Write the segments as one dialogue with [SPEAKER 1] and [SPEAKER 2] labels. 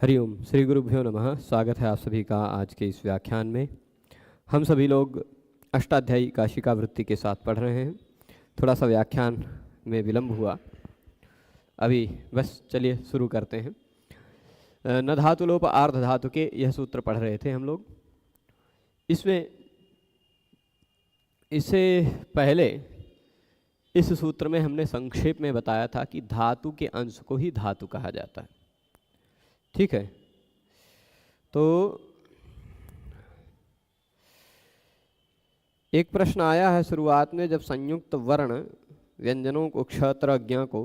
[SPEAKER 1] हरिओम श्री गुरुभ्यो नमः। स्वागत है आप सभी का आज के इस व्याख्यान में। हम सभी लोग अष्टाध्यायी काशिका वृत्ति के साथ पढ़ रहे हैं। थोड़ा सा व्याख्यान में विलंब हुआ, अभी बस चलिए शुरू करते हैं। न धातुलोप आर्ध धातु के यह सूत्र पढ़ रहे थे हम लोग। इससे पहले इस सूत्र में हमने संक्षेप में बताया था कि धातु के अंश को ही धातु कहा जाता है। ठीक है, तो एक प्रश्न आया है शुरुआत में, जब संयुक्त वर्ण व्यंजनों को क्षत्र ज्ञ को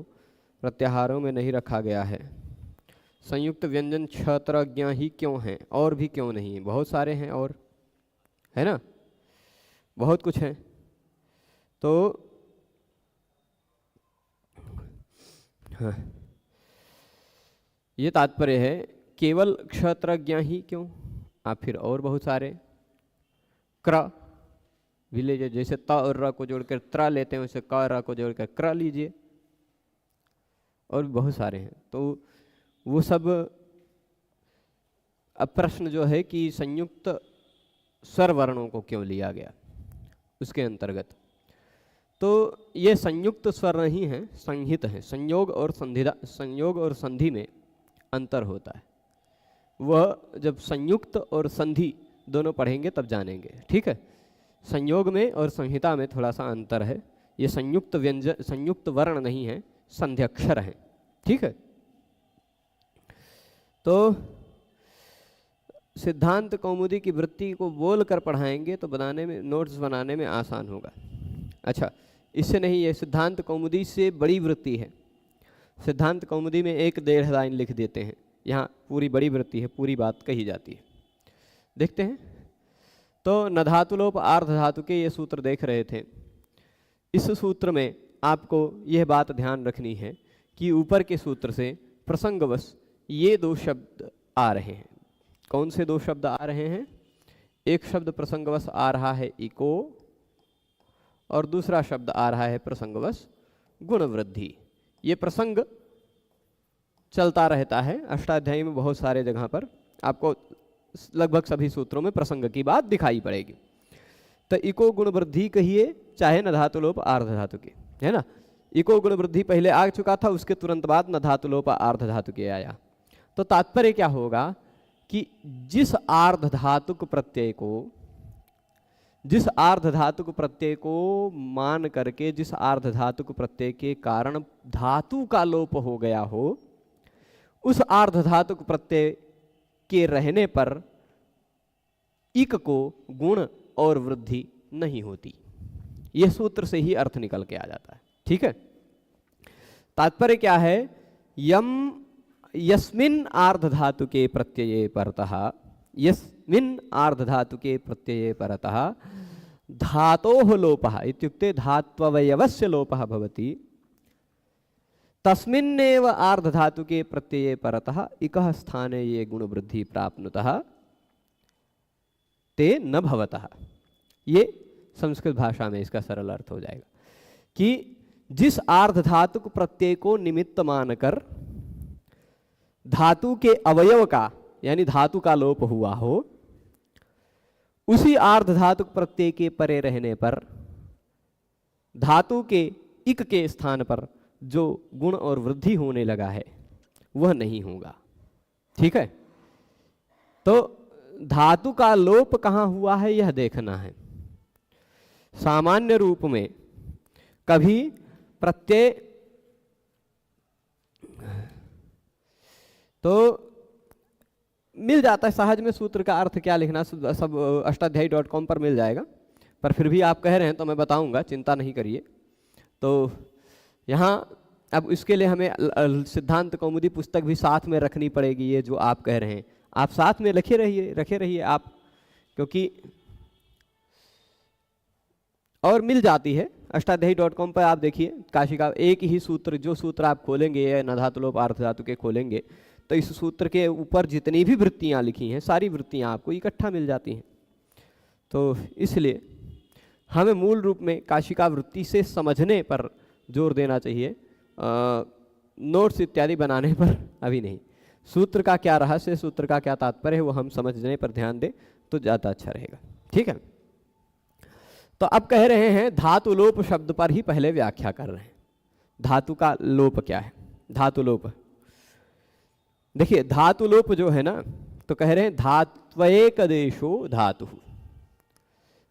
[SPEAKER 1] प्रत्याहारों में नहीं रखा गया है, संयुक्त व्यंजन क्षत्र ज्ञ ही क्यों हैं और भी क्यों नहीं है? बहुत सारे हैं और, है ना, बहुत कुछ है। तो हाँ, ये तात्पर्य है केवल क्षत्रज्ञ ही क्यों, आप फिर और बहुत सारे क्र भी लीजिए, जैसे त और र को जोड़कर त्र लेते हैं वैसे क र को जोड़कर क्र लीजिए, और भी बहुत सारे हैं। तो वो सब अब प्रश्न जो है कि संयुक्त स्वर वर्णों को क्यों लिया गया उसके अंतर्गत, तो ये संयुक्त स्वर नहीं है, संहित है। संयोग और संधि में अंतर होता है, वह जब संयुक्त और संधि दोनों पढ़ेंगे तब जानेंगे। ठीक है, संयोग में और संहिता में थोड़ा सा अंतर है। ये संयुक्त व्यंजन, संयुक्त वर्ण नहीं है, संध्यक्षर है। ठीक है, तो सिद्धांत कौमुदी की वृत्ति को बोल कर पढ़ाएंगे तो बनाने में, नोट्स बनाने में आसान होगा। अच्छा, इससे नहीं, ये सिद्धांत कौमुदी से बड़ी वृत्ति है। सिद्धांत कौमुदी में 1-1.5 लाइन लिख देते हैं, यहाँ पूरी बड़ी वृत्ति है, पूरी बात कही जाती है। देखते हैं, तो न धातुलोप आर्ध धातु के ये सूत्र देख रहे थे। इस सूत्र में आपको यह बात ध्यान रखनी है कि ऊपर के सूत्र से प्रसंगवश ये 2 शब्द आ रहे हैं। कौन से 2 शब्द आ रहे हैं? एक शब्द प्रसंगवश आ रहा है इको, और दूसरा शब्द आ रहा है प्रसंगवश गुणवृद्धि। ये प्रसंग चलता रहता है अष्टाध्यायी में, बहुत सारे जगह पर आपको लगभग सभी सूत्रों में प्रसंग की बात दिखाई पड़ेगी। तो इको गुण वृद्धि कहिए, चाहे न धातुलोप आर्ध धातु के, है ना। इको गुण वृद्धि पहले आ चुका था, उसके तुरंत बाद न धातुलोप आर्ध धातु के आया। तो तात्पर्य क्या होगा कि जिस आर्ध धातुक प्रत्यय को मान करके, जिस आर्ध धातुक प्रत्यय के कारण धातु का लोप हो गया हो, उस आर्ध धातुक प्रत्यय के रहने पर इक को गुण और वृद्धि नहीं होती। यह सूत्र से ही अर्थ निकल के आ जाता है। ठीक है, तात्पर्य क्या है? यस्मिन् आर्ध धातु के प्रत्यये परतः, यस्मिन् आर्ध धातु के प्रत्यये परतः धातोः लोपः इत्युक्ते धात्वयवस्य लोपः भवति, तस्मिन्नेव आर्ध धातु के प्रत्यये परतः इकः स्थाने ये गुण वृद्धि प्राप्नुतः ते न भवतः। ये संस्कृत भाषा में इसका सरल अर्थ हो जाएगा कि जिस आर्ध धातुक प्रत्यय को निमित्त मानकर धातु के अवयव का, यानी धातु का लोप हुआ हो, उसी आर्ध धातुक प्रत्यय के परे रहने पर धातु के इक के स्थान पर जो गुण और वृद्धि होने लगा है वह नहीं होगा। ठीक है, तो धातु का लोप कहाँ हुआ है यह देखना है। सामान्य रूप में कभी प्रत्यय, तो मिल जाता है सहज में सूत्र का अर्थ क्या लिखना, सब अष्टाध्यायी.com पर मिल जाएगा, पर फिर भी आप कह रहे हैं तो मैं बताऊंगा, चिंता नहीं करिए। तो यहाँ अब इसके लिए हमें सिद्धांत कौमुदी पुस्तक भी साथ में रखनी पड़ेगी। ये जो आप कह रहे हैं आप साथ में रखे रहिए आप, क्योंकि और मिल जाती है अष्टाध्यायी.com पर। आप देखिए काशिका, एक ही सूत्र, जो सूत्र आप खोलेंगे न धातुलोप आर्ध धातु के खोलेंगे तो इस सूत्र के ऊपर जितनी भी वृत्तियाँ लिखी हैं सारी वृत्तियाँ आपको इकट्ठा मिल जाती हैं। तो इसलिए हमें मूल रूप में काशिका वृत्ति से समझने पर जोर देना चाहिए, नोट्स इत्यादि बनाने पर अभी नहीं। सूत्र का क्या रहस्य, सूत्र का क्या तात्पर्य है, वो हम समझने पर ध्यान दें तो ज़्यादा अच्छा रहेगा। ठीक है, तो अब कह रहे हैं धातु लोप शब्द पर ही पहले व्याख्या कर रहे हैं। धातु का लोप क्या है? धातु लोप, देखिए धातु लोप जो है ना, तो कह रहे हैं धात्वेक देशो धातु,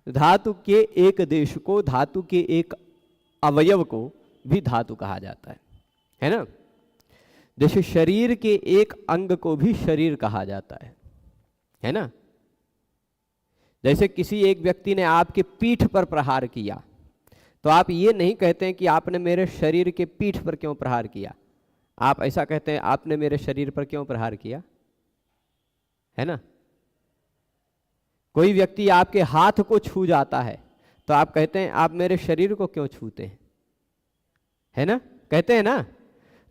[SPEAKER 1] धातु के एक देश को, धातु के एक अवयव को भी धातु कहा जाता है ना। जैसे शरीर के एक अंग को भी शरीर कहा जाता है ना। जैसे किसी एक व्यक्ति ने आपके पीठ पर प्रहार किया, तो आप ये नहीं कहते हैं कि आपने मेरे शरीर के पीठ पर क्यों प्रहार किया, आप ऐसा कहते हैं आपने मेरे शरीर पर क्यों प्रहार किया, है ना। कोई व्यक्ति आपके हाथ को छू जाता है तो आप कहते हैं आप मेरे शरीर को क्यों छूते हैं, है ना, कहते हैं ना।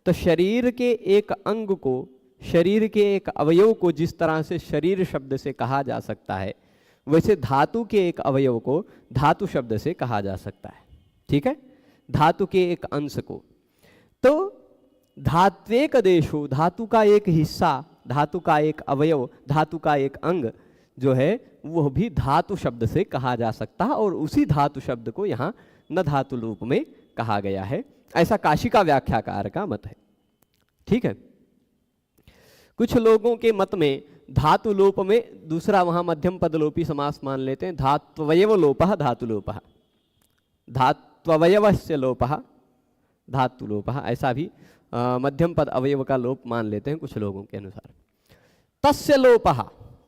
[SPEAKER 1] तो शरीर के एक अंग को, शरीर के एक अवयव को जिस तरह से शरीर शब्द से कहा जा सकता है, वैसे धातु के एक अवयव को धातु शब्द से कहा जा सकता है। ठीक है, धातु के एक अंश को। तो धात्वेक देशो, धातु का एक हिस्सा, धातु का एक अवयव, धातु का एक अंग जो है वह भी धातु शब्द से कहा जा सकता है, और उसी धातु शब्द को यहाँ न धातु रूप में कहा गया है, ऐसा काशिका व्याख्याकार का मत है। ठीक है, कुछ लोगों के मत में धातु लोप में दूसरा वहाँ मध्यम पदलोपी समास मान लेते हैं, धात्वयव लोपः धातु लोपः, धात्वयवस्य लोपः धातु लोपः, ऐसा भी मध्यम पद अवयव का लोप मान लेते हैं कुछ लोगों के अनुसार। तस्य लोपः,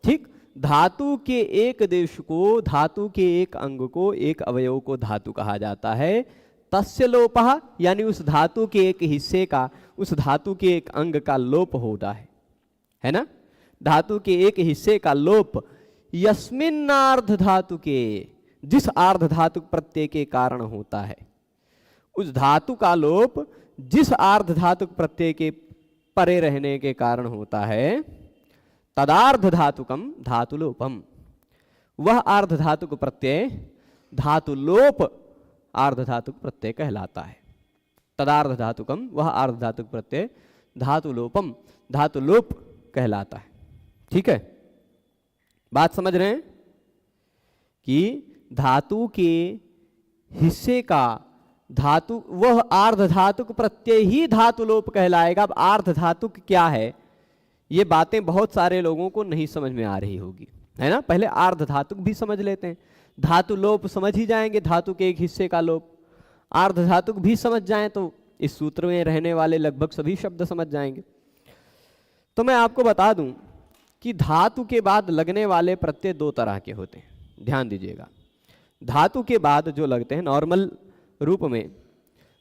[SPEAKER 1] ठीक, धातु के एक देश को, धातु के एक अंग को, एक अवयव को धातु कहा जाता है। तस्य लोपः यानी उस धातु के एक हिस्से का, उस धातु के एक अंग का लोप होता है ना। धातु के एक हिस्से का लोप यस्मिन् आर्ध धातु के, जिस आर्ध धातु प्रत्यय के कारण होता है, उस धातु का लोप जिस आर्ध धातु प्रत्यय के परे रहने के कारण होता है, तदार्ध धातुकम धातु लोपम, वह आर्ध धातुक प्रत्यय धातु लोप आर्ध धातुक प्रत्यय कहलाता है। तदार्ध धातुकम, वह आर्ध धातुक प्रत्यय धातु लोपम, धातु लोप कहलाता है। ठीक है, बात समझ रहे हैं कि धातु के हिस्से का धातु, वह आर्ध धातुक प्रत्यय ही धातु लोप कहलाएगा। अब आर्ध धातुक क्या है, ये बातें बहुत सारे लोगों को नहीं समझ में आ रही होगी, है ना। पहले आर्ध धातुक भी समझ लेते हैं, धातु लोप समझ ही जाएंगे, धातु के एक हिस्से का लोप। आर्ध धातुक भी समझ जाएं तो इस सूत्र में रहने वाले लगभग सभी शब्द समझ जाएंगे। तो मैं आपको बता दूं कि धातु के बाद लगने वाले प्रत्यय दो तरह के होते हैं, ध्यान दीजिएगा। धातु के बाद जो लगते हैं नॉर्मल रूप में,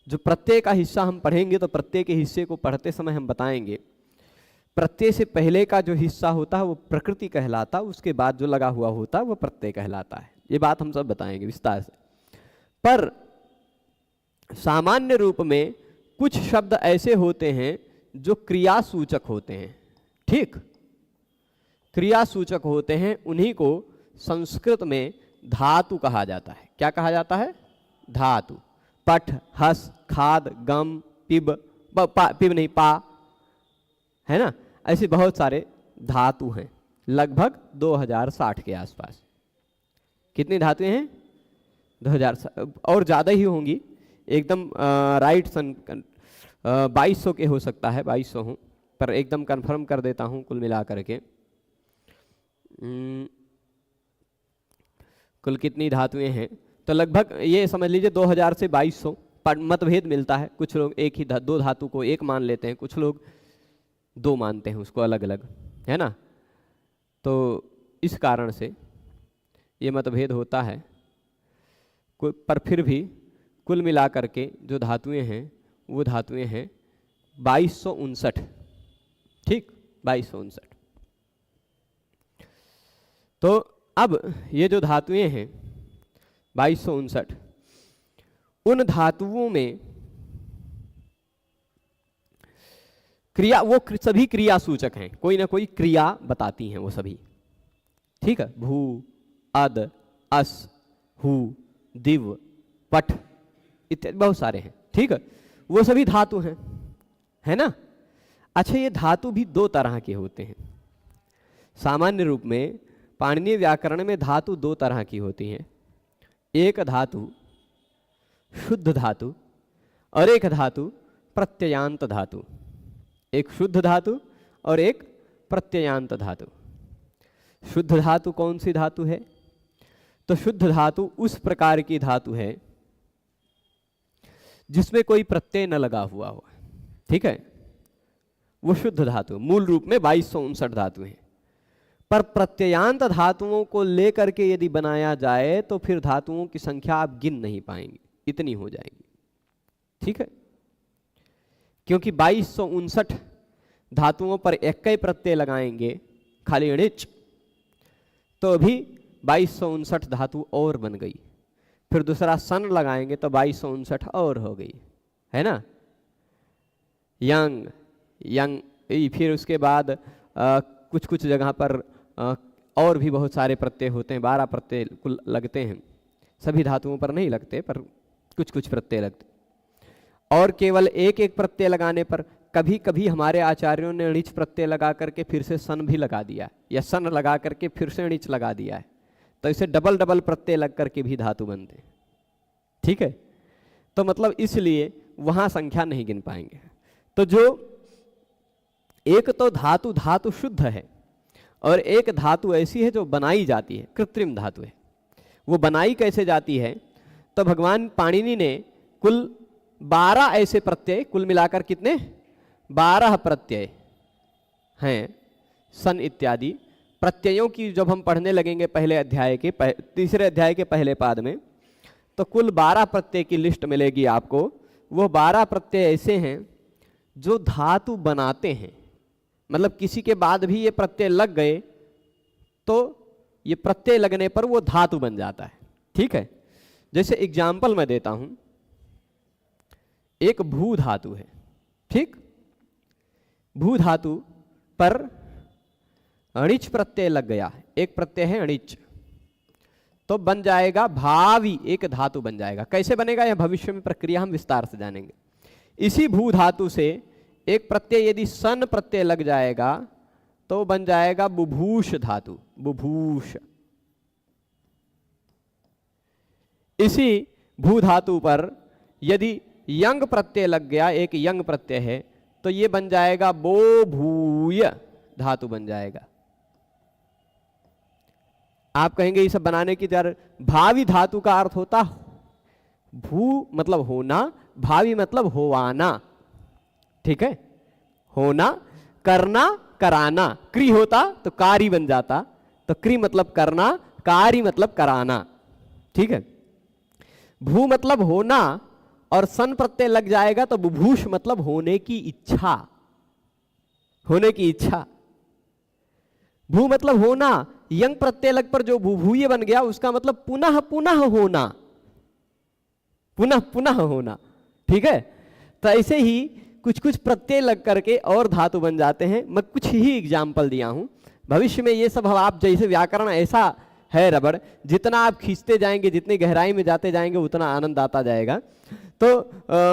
[SPEAKER 1] जो प्रत्यय का हिस्सा हम पढ़ेंगे तो प्रत्यय के हिस्से को पढ़ते समय हम बताएंगे, प्रत्यय से पहले का जो हिस्सा होता है वो प्रकृति कहलाता है, उसके बाद जो लगा हुआ होता है वो प्रत्यय कहलाता है। ये बात हम सब बताएंगे विस्तार से। पर सामान्य रूप में कुछ शब्द ऐसे होते हैं जो क्रियासूचक होते हैं, ठीक, क्रियासूचक होते हैं, उन्हीं को संस्कृत में धातु कहा जाता है। क्या कहा जाता है? धातु। पठ, हस, खाद, गम, पिब, पिब नहीं पा, है ना, ऐसे बहुत सारे धातु हैं, लगभग 2060 के आसपास। कितनी धातुएं हैं? 2000 और ज़्यादा ही होंगी, एकदम राइट सन 2200 के हो सकता है, 2200 हूँ, पर एकदम कंफर्म कर देता हूँ कुल मिला करके कुल कितनी धातुएं हैं। तो लगभग ये समझ लीजिए 2000 से 2200, पर मतभेद मिलता है। कुछ लोग एक ही दो धातु को एक मान लेते हैं, कुछ लोग दो मानते हैं उसको अलग अलग, है ना। तो इस कारण से ये मतभेद होता है, पर फिर भी कुल मिला करके जो धातुएं हैं वो धातुएं हैं 2259, ठीक, 2259। तो अब ये जो धातुएं हैं 2259, उन धातुओं में क्रिया, वो सभी क्रिया सूचक हैं, कोई ना कोई क्रिया बताती हैं वो सभी, ठीक है। भू, अद, अस, हु, दिव, पठ इत्यादि बहुत सारे हैं, ठीक है, वो सभी धातु हैं, है ना। अच्छा, ये धातु भी दो तरह के होते हैं। सामान्य रूप में पाणिनीय व्याकरण में धातु दो तरह की होती हैं। एक धातु शुद्ध धातु और एक धातु प्रत्ययांत धातु। एक शुद्ध धातु और एक प्रत्ययांत धातु। शुद्ध धातु कौन सी धातु है? तो शुद्ध धातु उस प्रकार की धातु है जिसमें कोई प्रत्यय न लगा हुआ हो। ठीक है, वो शुद्ध धातु। मूल रूप में 2259 धातु हैं, पर प्रत्ययांत धातुओं को लेकर के यदि बनाया जाए तो फिर धातुओं की संख्या आप गिन नहीं पाएंगे, इतनी हो जाएगी। ठीक है, क्योंकि 2259 धातुओं पर एक ही प्रत्यय लगाएंगे, खाली णिच, तो अभी 2259 धातु और बन गई। फिर दूसरा सन लगाएंगे तो 2259 और हो गई, है ना। यंग यंग, फिर उसके बाद कुछ कुछ जगह पर और भी बहुत सारे प्रत्यय होते हैं, 12 प्रत्यय कुल लगते हैं। सभी धातुओं पर नहीं लगते, पर कुछ कुछ प्रत्यय लगते। और केवल एक एक प्रत्यय लगाने पर कभी कभी हमारे आचार्यों ने णिच प्रत्यय लगा करके फिर से सन भी लगा दिया, या सन लगा करके फिर से णिच लगा दिया है। तो इसे डबल डबल प्रत्यय लग करके भी धातु बनते हैं। ठीक है, तो मतलब इसलिए वहां संख्या नहीं गिन पाएंगे। तो जो एक तो धातु धातु शुद्ध है, और एक धातु ऐसी है जो बनाई जाती है, कृत्रिम धातु है। वो बनाई कैसे जाती है? तो भगवान पाणिनि ने कुल 12 ऐसे प्रत्यय, कुल मिलाकर कितने 12 प्रत्यय हैं, सन इत्यादि प्रत्ययों की जब हम पढ़ने लगेंगे पहले अध्याय के तीसरे अध्याय के पहले पाद में, तो कुल 12 प्रत्यय की लिस्ट मिलेगी आपको। वो 12 प्रत्यय ऐसे हैं जो धातु बनाते हैं, मतलब किसी के बाद भी ये प्रत्यय लग गए तो ये प्रत्यय लगने पर वो धातु बन जाता है। ठीक है, जैसे एग्जाम्पल मैं देता हूं, एक भू धातु है। ठीक, भू धातु पर अणिच प्रत्यय लग गया, एक प्रत्यय है अणिच, तो बन जाएगा भावी, एक धातु बन जाएगा। कैसे बनेगा यह भविष्य में प्रक्रिया हम विस्तार से जानेंगे। इसी भू धातु से एक प्रत्यय यदि सन प्रत्यय लग जाएगा तो बन जाएगा बुभूष धातु, बुभूष। इसी भू धातु पर यदि यंग प्रत्यय लग गया, एक यंग प्रत्यय है, तो ये बन जाएगा बोभूय धातु बन जाएगा। आप कहेंगे ये सब बनाने की तैयार। भावी धातु का अर्थ होता भू मतलब होना, भावी मतलब होवाना। ठीक है, होना, करना, कराना। क्री होता तो कारी बन जाता, तो क्री मतलब करना, कारी मतलब कराना। ठीक है, भू मतलब होना और सन प्रत्यय लग जाएगा तो बुभूष मतलब होने की इच्छा, होने की इच्छा। भू मतलब होना, यंग प्रत्यय लग पर जो भूभूय बन गया उसका मतलब पुनः पुनः होना, पुनः पुनः होना। ठीक है, तो ऐसे ही कुछ कुछ प्रत्यय लग करके और धातु बन जाते हैं। मैं कुछ ही एग्जाम्पल दिया हूं, भविष्य में ये सब आप जैसे व्याकरण ऐसा है रबड़, जितना आप खींचते जाएंगे, जितनी गहराई में जाते जाएंगे उतना आनंद आता जाएगा। तो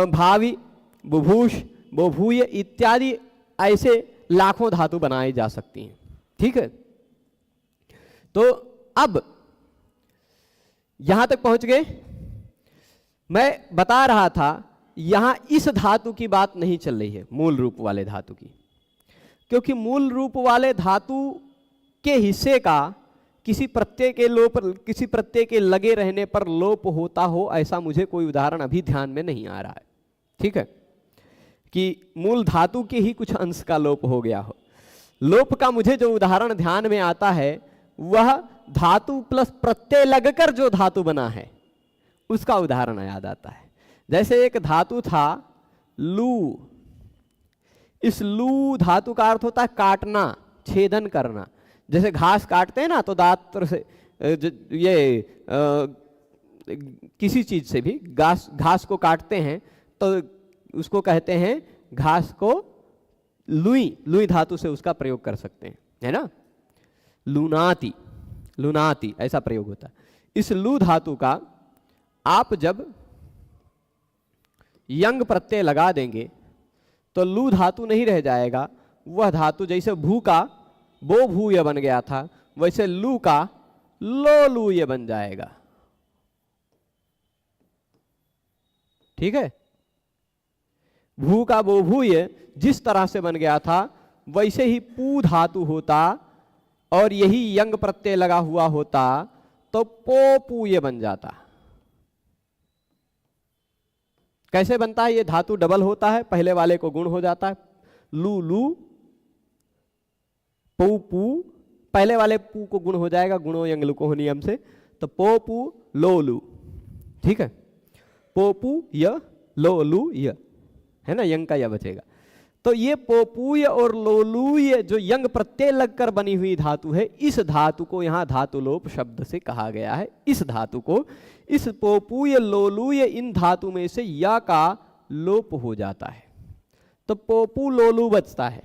[SPEAKER 1] भावी, बुभूष, बोभूय इत्यादि ऐसे लाखों धातु बनाई जा सकती हैं। ठीक है, तो अब यहां तक पहुंच गए। मैं बता रहा था यहां इस धातु की बात नहीं चल रही है, मूल रूप वाले धातु की, क्योंकि मूल रूप वाले धातु के हिस्से का किसी प्रत्यय के लोप, किसी प्रत्यय के लगे रहने पर लोप होता हो, ऐसा मुझे कोई उदाहरण अभी ध्यान में नहीं आ रहा है। ठीक है, कि मूल धातु के ही कुछ अंश का लोप हो गया हो। लोप का मुझे जो उदाहरण ध्यान में आता है वह धातु प्लस प्रत्यय लगकर जो धातु बना है उसका उदाहरण याद आता है। जैसे एक धातु था लू, इस लू धातु का अर्थ होता है काटना, छेदन करना। जैसे घास काटते हैं ना तो दांत से ये किसी चीज से भी घास को काटते हैं तो उसको कहते हैं घास को लुई, लुई धातु से उसका प्रयोग कर सकते हैं, है ना। लुनाति, लुनाति ऐसा प्रयोग होता है। इस लू धातु का आप जब यंग प्रत्यय लगा देंगे तो लू धातु नहीं रह जाएगा, वह धातु जैसे भू का बो भूय बन गया था, वैसे लू का लो लूय बन जाएगा। ठीक है, भू का बो भूय जिस तरह से बन गया था वैसे ही पू धातु होता और यही यंग प्रत्यय लगा हुआ होता तो पो पूय बन जाता। कैसे बनता है? ये धातु डबल होता है, पहले वाले को गुण हो जाता है, लू लू पू पू, पहले वाले पू को गुण हो जाएगा गुणो यंग लुको नियम से, तो पो पू लो लू। ठीक है, पो पू य लो लू य, है ना, यंग का य बचेगा। तो ये पोपूय और लोलूय जो यंग प्रत्यय लगकर बनी हुई धातु है, इस धातु को यहां धातुलोप शब्द से कहा गया है। इस धातु को, इस पोपूय लोलूय इन धातु में से या का लोप हो जाता है तो पोपू लोलू बचता है।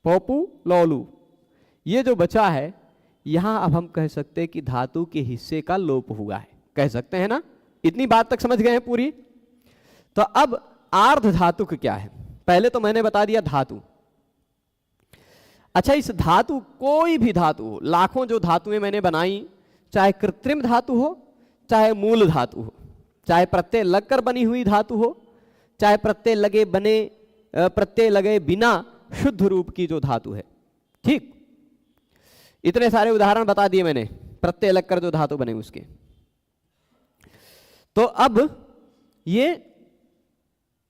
[SPEAKER 1] पोपू लोलू ये जो बचा है, यहां अब हम कह सकते हैं कि धातु के हिस्से का लोप हुआ है, कह सकते हैं ना। इतनी बात तक समझ गए हैं पूरी? तो अब आर्ध धातुक क्या है? पहले तो मैंने बता दिया धातु। अच्छा, इस धातु, कोई भी धातु हो, लाखों जो धातुएं मैंने बनाई, चाहे कृत्रिम धातु हो चाहे मूल धातु हो, चाहे प्रत्यय लगकर बनी हुई धातु हो चाहे प्रत्यय लगे बिना शुद्ध रूप की जो धातु है। ठीक, इतने सारे उदाहरण बता दिए मैंने प्रत्यय लगकर जो धातु बने उसके। तो अब ये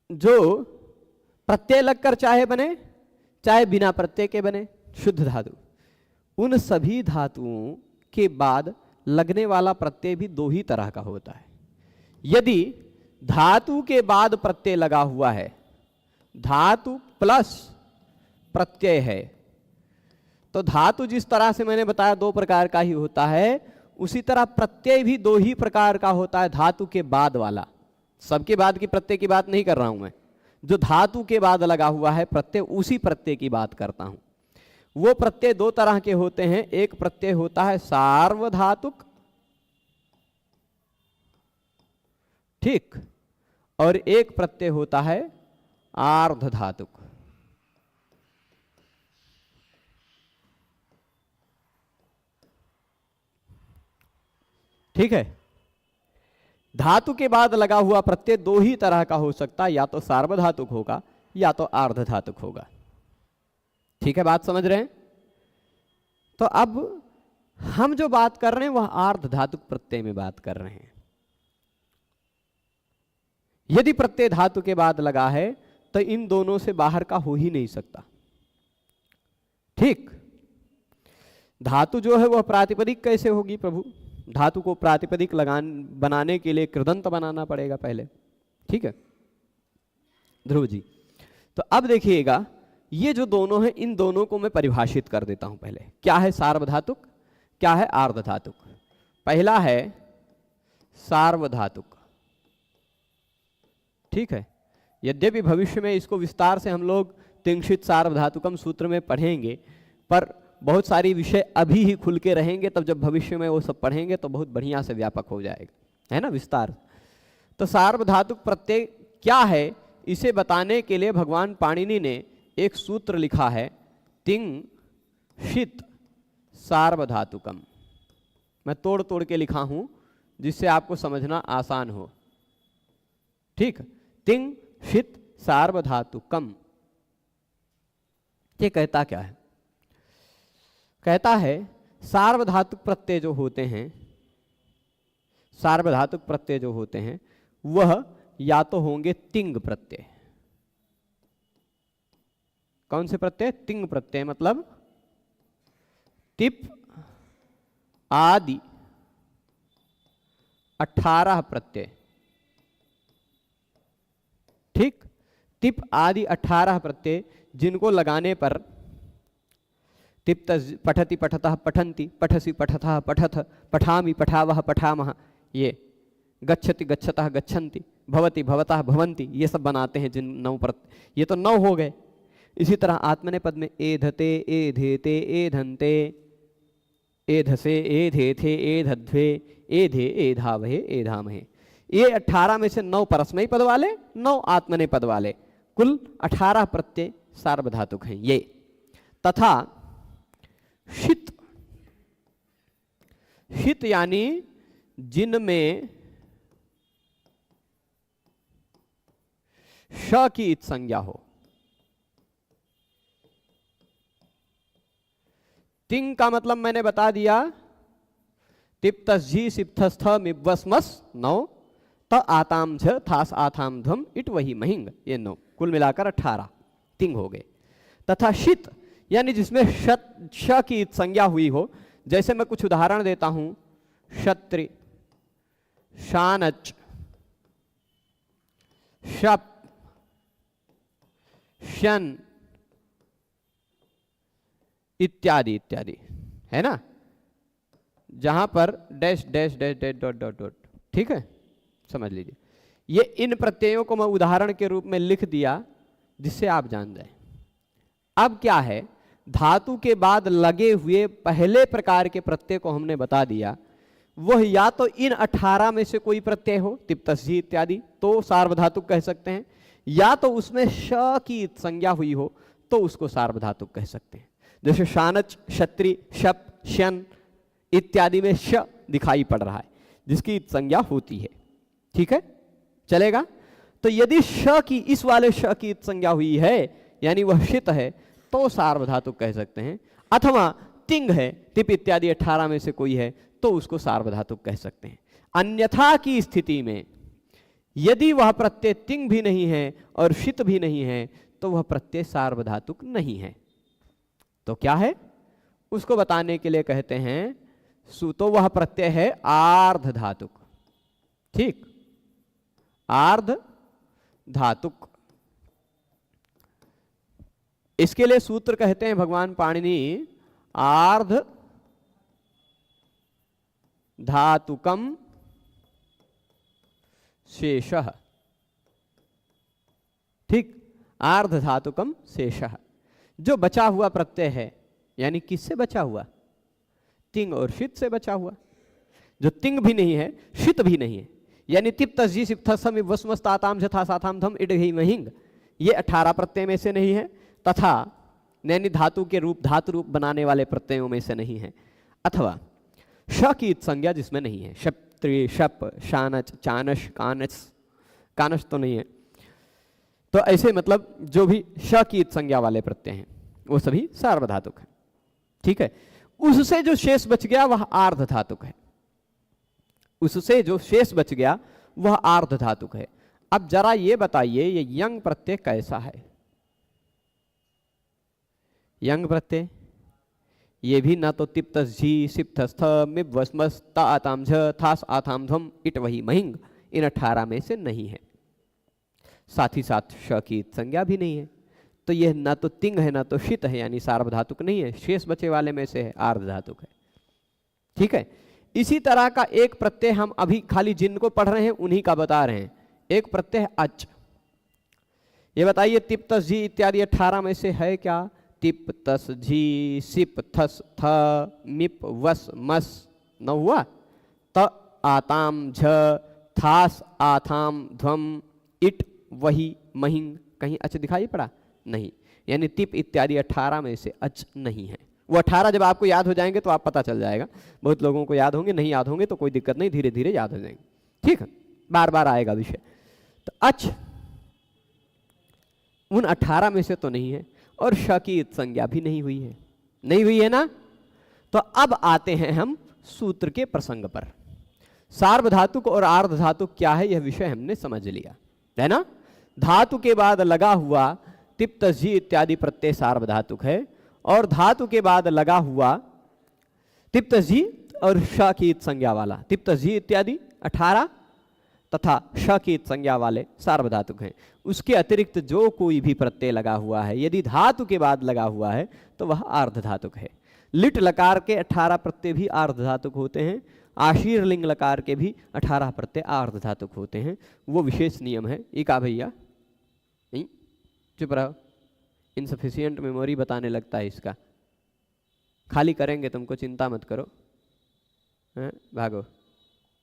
[SPEAKER 1] जो प्रत्यय लगकर चाहे बने चाहे बिना प्रत्यय के बने शुद्ध धातु, उन सभी धातुओं के बाद लगने वाला प्रत्यय भी दो ही तरह का होता है। यदि धातु के बाद प्रत्यय लगा हुआ है, धातु प्लस प्रत्यय है, तो धातु जिस तरह से मैंने बताया दो प्रकार का ही होता है, उसी तरह प्रत्यय भी दो ही प्रकार का होता है। धातु के बाद वाला, सबके बाद की प्रत्यय की बात नहीं कर रहा हूं मैं, जो धातु के बाद लगा हुआ है प्रत्यय, उसी प्रत्यय की बात करता हूं। वो प्रत्यय दो तरह के होते हैं, एक प्रत्यय होता है सार्वधातुक, ठीक, और एक प्रत्यय होता है आर्धधातुक। ठीक है, धातु के बाद लगा हुआ प्रत्यय दो ही तरह का हो सकता है, या तो सार्वधातुक होगा या तो आर्धधातुक होगा। ठीक है, बात समझ रहे हैं? तो अब हम जो बात कर रहे हैं वह आर्धधातुक प्रत्यय में बात कर रहे हैं। यदि प्रत्यय धातु के बाद लगा है तो इन दोनों से बाहर का हो ही नहीं सकता। ठीक, धातु जो है वह प्रातिपदिक कैसे होगी प्रभु? धातु को प्रातिपदिक बनाने के लिए कृदंत बनाना पड़ेगा पहले। ठीक है ध्रुव जी, तो अब देखिएगा ये जो दोनों हैं, इन दोनों को मैं परिभाषित कर देता हूं पहले। क्या है सार्वधातुक, क्या है आर्धधातुक? पहला है सार्वधातुक। ठीक है, यद्यपि भविष्य में इसको विस्तार से हम लोग तिंशित सार्वधातुकम सूत्र में पढ़ेंगे, पर बहुत सारी विषय अभी ही खुल के रहेंगे, तब जब भविष्य में वो सब पढ़ेंगे तो बहुत बढ़िया से व्यापक हो जाएगा, है ना, विस्तार। तो सार्वधातुक प्रत्यय क्या है, इसे बताने के लिए भगवान पाणिनि ने एक सूत्र लिखा है, तिंग शित सार्वधातुकम। मैं तोड़ तोड़ के लिखा हूं जिससे आपको समझना आसान हो। ठीक, तिंग शित सार्वधातुकम, ये कहता क्या है? कहता है सार्वधातुक प्रत्यय जो होते हैं, सार्वधातुक प्रत्यय जो होते हैं वह या तो होंगे तिंग प्रत्यय। कौन से प्रत्यय? तिंग प्रत्यय, मतलब टिप आदि 18 प्रत्यय। ठीक, टिप आदि 18 प्रत्यय जिनको लगाने पर तिप्त पठति पठतः पठन्ति, पठसि पठतः पठथ, पठामि पठावः पठामः, ये गच्छति गच्छतः गच्छन्ति, भवति भवतः भवन्ति, ये सब बनाते हैं जिन 9 प्रत्यय। ये तो 9 हो गए। इसी तरह आत्मनेपद में एधते एधेते एधन्ते एधसे एधेथे एधध्वे एधे एधावहे एधामहे, ये 18 में से 9 परस्मयी पद वाले, 9 आत्मनेपद वाले। कुल 18 प्रत्यय सार्वधातुक हैं ये। तथा षित, षित यानी जिनमें श की इत संज्ञा हो। तिंग का मतलब मैंने बता दिया, तिप तस झी सिप थस थ मिप वस मस 9, त आताम झ थास आथाम ध्वम इट वही महिंग, ये 9 कुल मिलाकर 18 तिंग हो गए। तथा षित यानी जिसमें श की इत संज्ञा हुई हो, जैसे मैं कुछ उदाहरण देता हूं, क्षत्रि, शानच, शप, शन इत्यादि इत्यादि, है ना, जहां पर dash dash dash dash dot dot dot, ठीक है, समझ लीजिए। ये इन प्रत्ययों को मैं उदाहरण के रूप में लिख दिया जिससे आप जान जाए। अब क्या है, धातु के बाद लगे हुए पहले प्रकार के प्रत्यय को हमने बता दिया, वह या तो इन 18 में से कोई प्रत्यय हो, तिप तस्जी इत्यादि, तो सार्वधातुक कह सकते हैं, या तो उसमें श की संज्ञा हुई हो तो उसको सार्वधातुक कह सकते हैं। जैसे शानच, क्षत्रि, शप, शन इत्यादि में श दिखाई पड़ रहा है जिसकी संज्ञा होती है, ठीक है, चलेगा। तो यदि श की, इस वाले श की संज्ञा हुई है यानी वह षित है, तो सार्वधातुक कह सकते हैं। अथवा तिंग है, तिप इत्यादि 18 में से कोई है तो उसको सार्वधातुक कह सकते हैं। अन्यथा की स्थिति में यदि वह प्रत्यय तिंग भी नहीं है और षित भी नहीं है तो वह प्रत्यय सार्वधातुक नहीं है। तो क्या है, उसको बताने के लिए कहते हैं तो वह प्रत्यय है आर्ध धातुक, ठीक, आर्ध धातुक। इसके लिए सूत्र कहते हैं भगवान पाणिनि, आर्ध धातुकम शेषः, ठीक, आर्ध धातुकम शेषः, जो बचा हुआ प्रत्यय है, यानी किससे बचा हुआ, तिंग और षित से बचा हुआ। जो तिंग भी नहीं है, षित भी नहीं है, यानी तिप तस्जी सिप थसम वसमस ताताम झथा साथाम धम इड ही महिंग, ये 18 प्रत्यय में से नहीं है। तथा नैनी धातु के रूप, धातु रूप बनाने वाले प्रत्ययों में से नहीं है। अथवा श की संज्ञा जिसमें नहीं है, क्षत्रि, शप, शानच, चानस, कानस, कानस तो नहीं है, तो ऐसे मतलब जो भी श की संज्ञा वाले प्रत्यय हैं वो सभी सार्वधातुक है, ठीक है। उससे जो शेष बच गया वह आर्ध धातुक है, उससे जो शेष बच गया वह आर्ध धातुक है। अब जरा ये बताइए ये यंग प्रत्यय कैसा है। यंग प्रत्यय ये भी ना तो तिप तस झी सिप थस थ मिप वसमस ता आताम झ थास आथाम ध्वम इट वही महिंग, इन 18 में से नहीं है। साथ ही साथ श की संज्ञा भी नहीं है, तो यह ना तो तिंग है ना तो षित है, यानी सार्वधातुक नहीं है, शेष बचे वाले में से है, आर्ध धातुक है, ठीक है। इसी तरह का एक प्रत्यय हम अभी खाली जिनको पढ़ रहे हैं उन्हीं का बता रहे हैं। एक प्रत्यय है अच, ये बताइए तिप तस झी इत्यादि 18 में से है क्या, तिप तस झी सिप थस थ मिप वस मस 9 हुआ, त आताम झ थास आथाम ध्वम इट वही महिंग, कहीं अच दिखाई पड़ा नहीं, यानी तिप इत्यादि 18 में से अच नहीं है। वो 18 जब आपको याद हो जाएंगे तो आप पता चल जाएगा, बहुत लोगों को याद होंगे, नहीं याद होंगे तो कोई दिक्कत नहीं, धीरे धीरे याद हो जाएंगे, ठीक है, बार बार आएगा विषय। तो अच उन 18 में से तो नहीं है और श की संज्ञा भी नहीं हुई है, नहीं हुई है ना। तो अब आते हैं हम सूत्र के प्रसंग पर। सार्वधातुक और आर्ध धातुक क्या है यह विषय हमने समझ लिया है ना। धातु के बाद लगा हुआ तिप तस झी इत्यादि प्रत्यय सार्वधातुक है, और धातु के बाद लगा हुआ तिप तस झी और श की संज्ञा वाला तिप तस झी इत्यादि 18 तथा श की संज्ञा वाले सार्वधातुक हैं। उसके अतिरिक्त जो कोई भी प्रत्यय लगा हुआ है यदि धातु के बाद लगा हुआ है तो वह आर्ध धातुक है। लिट लकार के 18 प्रत्यय भी आर्ध धातुक होते हैं, आशीर लिंग लकार के भी 18 प्रत्यय आर्ध धातुक होते हैं, वो विशेष नियम है। एक आ भैया नहीं, चुप रहो, इनसफिशियंट मेमोरी बताने लगता है इसका, खाली करेंगे तुमको, चिंता मत करो, भागो,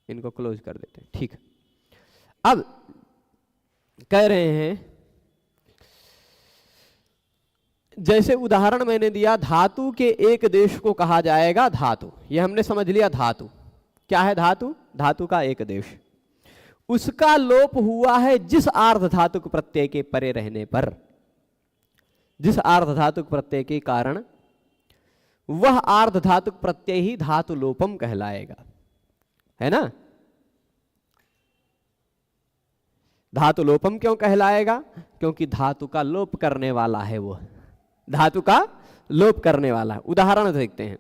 [SPEAKER 1] इनको क्लोज कर देते हैं, ठीक है। अब कह रहे हैं जैसे उदाहरण मैंने दिया, धातु के एक देश को कहा जाएगा धातु। ये हमने समझ लिया धातु क्या है। धातु, धातु का एक देश, उसका लोप हुआ है जिस आर्ध धातुक प्रत्यय के परे रहने पर, जिस आर्ध धातुक प्रत्यय के कारण वह आर्ध धातुक प्रत्यय ही धातु लोपम कहलाएगा, है ना। धातु लोपम क्यों कहलाएगा? क्योंकि धातु का लोप करने वाला है, वो धातु का लोप करने वाला है। उदाहरण देखते हैं,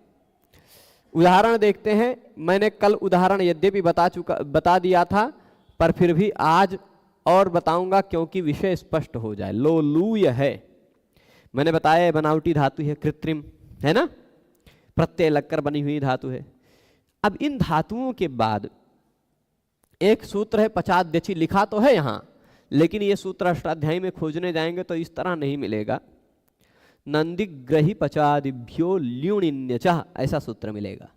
[SPEAKER 1] उदाहरण देखते हैं। मैंने कल उदाहरण यद्यपि बता दिया था, पर फिर भी आज और बताऊंगा क्योंकि विषय स्पष्ट हो जाए। लोलूय है, मैंने बताया बनावटी धातु है, कृत्रिम है ना, प्रत्यय लगकर बनी हुई धातु है। अब इन धातुओं के बाद एक सूत्र है पचाद्यची, लिखा तो है यहां, लेकिन ये सूत्र अष्टाध्यायी में खोजने जाएंगे तो इस तरह नहीं मिलेगा। नंदिग्रही पचादिभ्यो ल्युणिन्यचः, ऐसा सूत्र मिलेगा।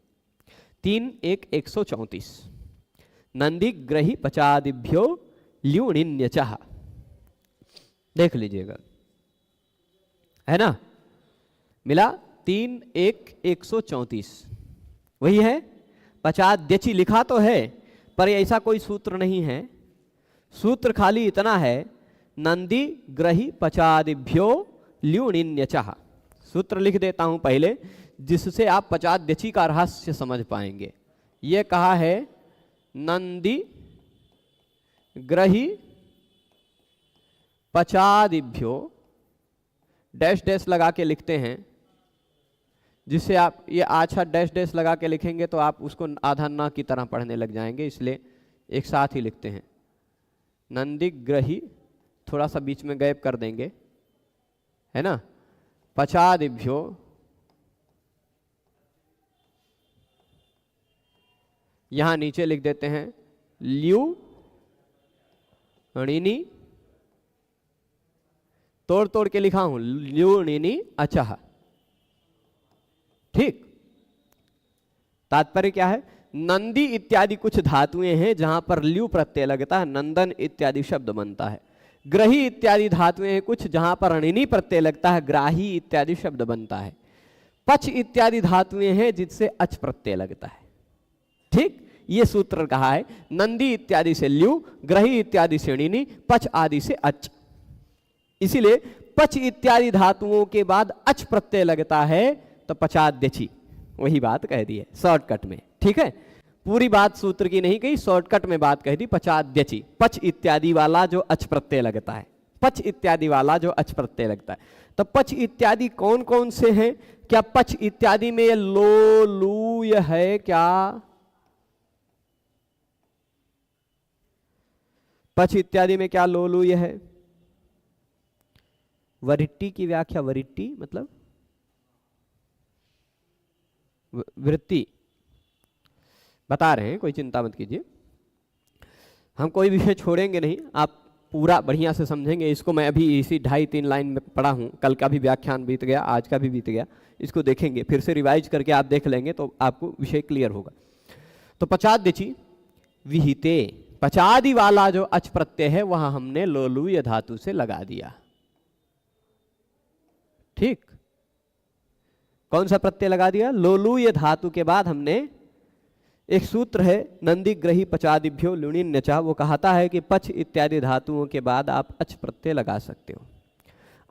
[SPEAKER 1] 3-1-134 नंदिग्रही पचादिभ्यो ल्युणिन्यचः, देख लीजिएगा, है ना, मिला 3-1-134, वही है। पचाद्यची लिखा तो है, पर ऐसा कोई सूत्र नहीं है। सूत्र खाली इतना है, नंदी ग्रही पचादिभ्यो ल्युणिन्यचः। सूत्र लिख देता हूं पहले, जिससे आप पचाद्यची का रहस्य समझ पाएंगे। यह कहा है नंदी ग्रही पचादिभ्यो, डैश डैश लगा के लिखते हैं, जिससे आप ये आछा डैश डैश लगा के लिखेंगे तो आप उसको आधा ना की तरह पढ़ने लग जाएंगे, इसलिए एक साथ ही लिखते हैं। नंदिग्रही, थोड़ा सा बीच में गैप कर देंगे, है ना, पचादिभ्यो यहां नीचे लिख देते हैं ल्युणिनी, तोड़ तोड़ के लिखा हूं, ल्युणिनी अचः। ठीक, तात्पर्य क्या है? नंदी इत्यादि कुछ धातुएं हैं जहां पर ल्यू प्रत्यय लगता है, नंदन इत्यादि शब्द बनता है। ग्रही इत्यादि धातुएं हैं कुछ जहां पर णिनी प्रत्यय लगता है, ग्राही इत्यादि शब्द बनता है। पच इत्यादि धातुएं हैं जिससे अच प्रत्यय लगता है। ठीक, ये सूत्र कहा है, नंदी इत्यादि से ल्यू, ग्रही इत्यादि से णिनी, पच आदि से अच। इसीलिए पच इत्यादि धातुओं के बाद अच प्रत्यय लगता है तो पचाद्यची, वही बात कह दी है शॉर्टकट में। ठीक है, पूरी बात सूत्र की नहीं कही, शॉर्टकट में बात कह दी, पचाद्यची, पच इत्यादि वाला जो अच प्रत्यय लगता है, पच इत्यादि वाला जो अच प्रत्यय लगता है। तो पच इत्यादि कौन कौन से हैं? क्या पच इत्यादि में ये लो लू ये है क्या? पच इत्यादि में क्या लो लू ये है? वरिट्टी की व्याख्या, वरिट्टी मतलब वृत्ति बता रहे हैं, कोई चिंता मत कीजिए, हम कोई विषय छोड़ेंगे नहीं, आप पूरा बढ़िया से समझेंगे इसको। मैं अभी इसी 2.5-3 लाइन में पढ़ा हूं, कल का भी व्याख्यान बीत गया, आज का भी बीत गया, इसको देखेंगे, फिर से रिवाइज करके आप देख लेंगे तो आपको विषय क्लियर होगा। तो पचाद्यची विहिते, पचादि वाला जो अच प्रत्यय है वहां हमने लोलूय धातु से लगा दिया। ठीक, कौन सा प्रत्यय लगा दिया? लोलूय धातु के बाद हमने एक सूत्र है नंदिग्रही पचादिभ्यो ल्युणिन्यचः, वो कहता है कि पच इत्यादि धातुओं के बाद आप अच प्रत्यय लगा सकते हो।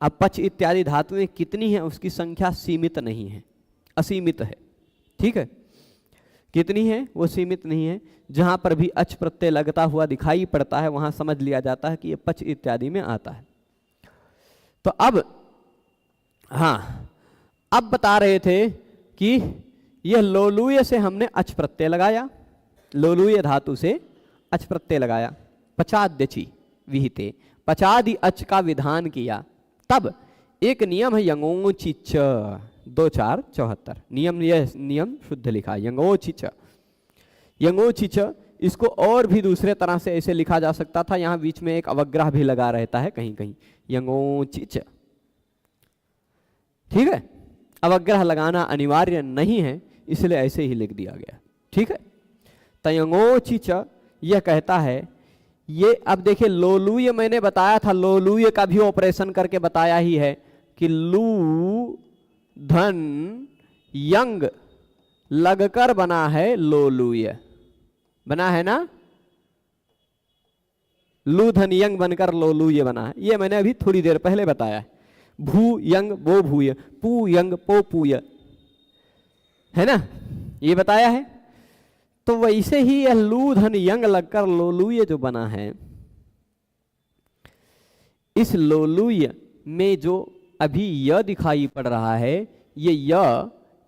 [SPEAKER 1] अब पच इत्यादि धातुएं कितनी हैं उसकी संख्या सीमित नहीं है, असीमित है। ठीक है, कितनी है वो सीमित नहीं है, जहां पर भी अच प्रत्यय लगता हुआ दिखाई पड़ता है वहां समझ लिया जाता है कि ये पच इत्यादि में आता है। तो अब हाँ, अब बता रहे थे कि यह लोलूय से हमने अच प्रत्यय लगाया, लोलूय धातु से अच प्रत्यय लगाया, पचाद्यची विहिते, पचादि अच का विधान किया। तब एक नियम है यंगोचिच, 2-4-74 नियम, यह नियम शुद्ध लिखा यंगोचिच। यंगोचिच इसको और भी दूसरे तरह से ऐसे लिखा जा सकता था, यहां बीच में एक अवग्रह भी लगा रहता है कहीं कहीं, यंगोचिच। ठीक है, अवग्रह लगाना अनिवार्य नहीं है, इसलिए ऐसे ही लिख दिया गया। ठीक है, तयंगोचिच यह कहता है, ये अब देखिए लोलूय मैंने बताया था, लोलूय का भी ऑपरेशन करके बताया ही है कि लू धन यंग लगकर बना है लोलूय, बना है ना, लू धन यंग बनकर लोलूय बना है। ये मैंने अभी थोड़ी देर पहले बताया है। भू यंग बो भूय, पू यंग पो पूय, है ना, ये बताया है। तो वैसे ही यह लू धन यंग लगकर लोलूय जो बना है, इस लोलूय में जो अभी य दिखाई पड़ रहा है, ये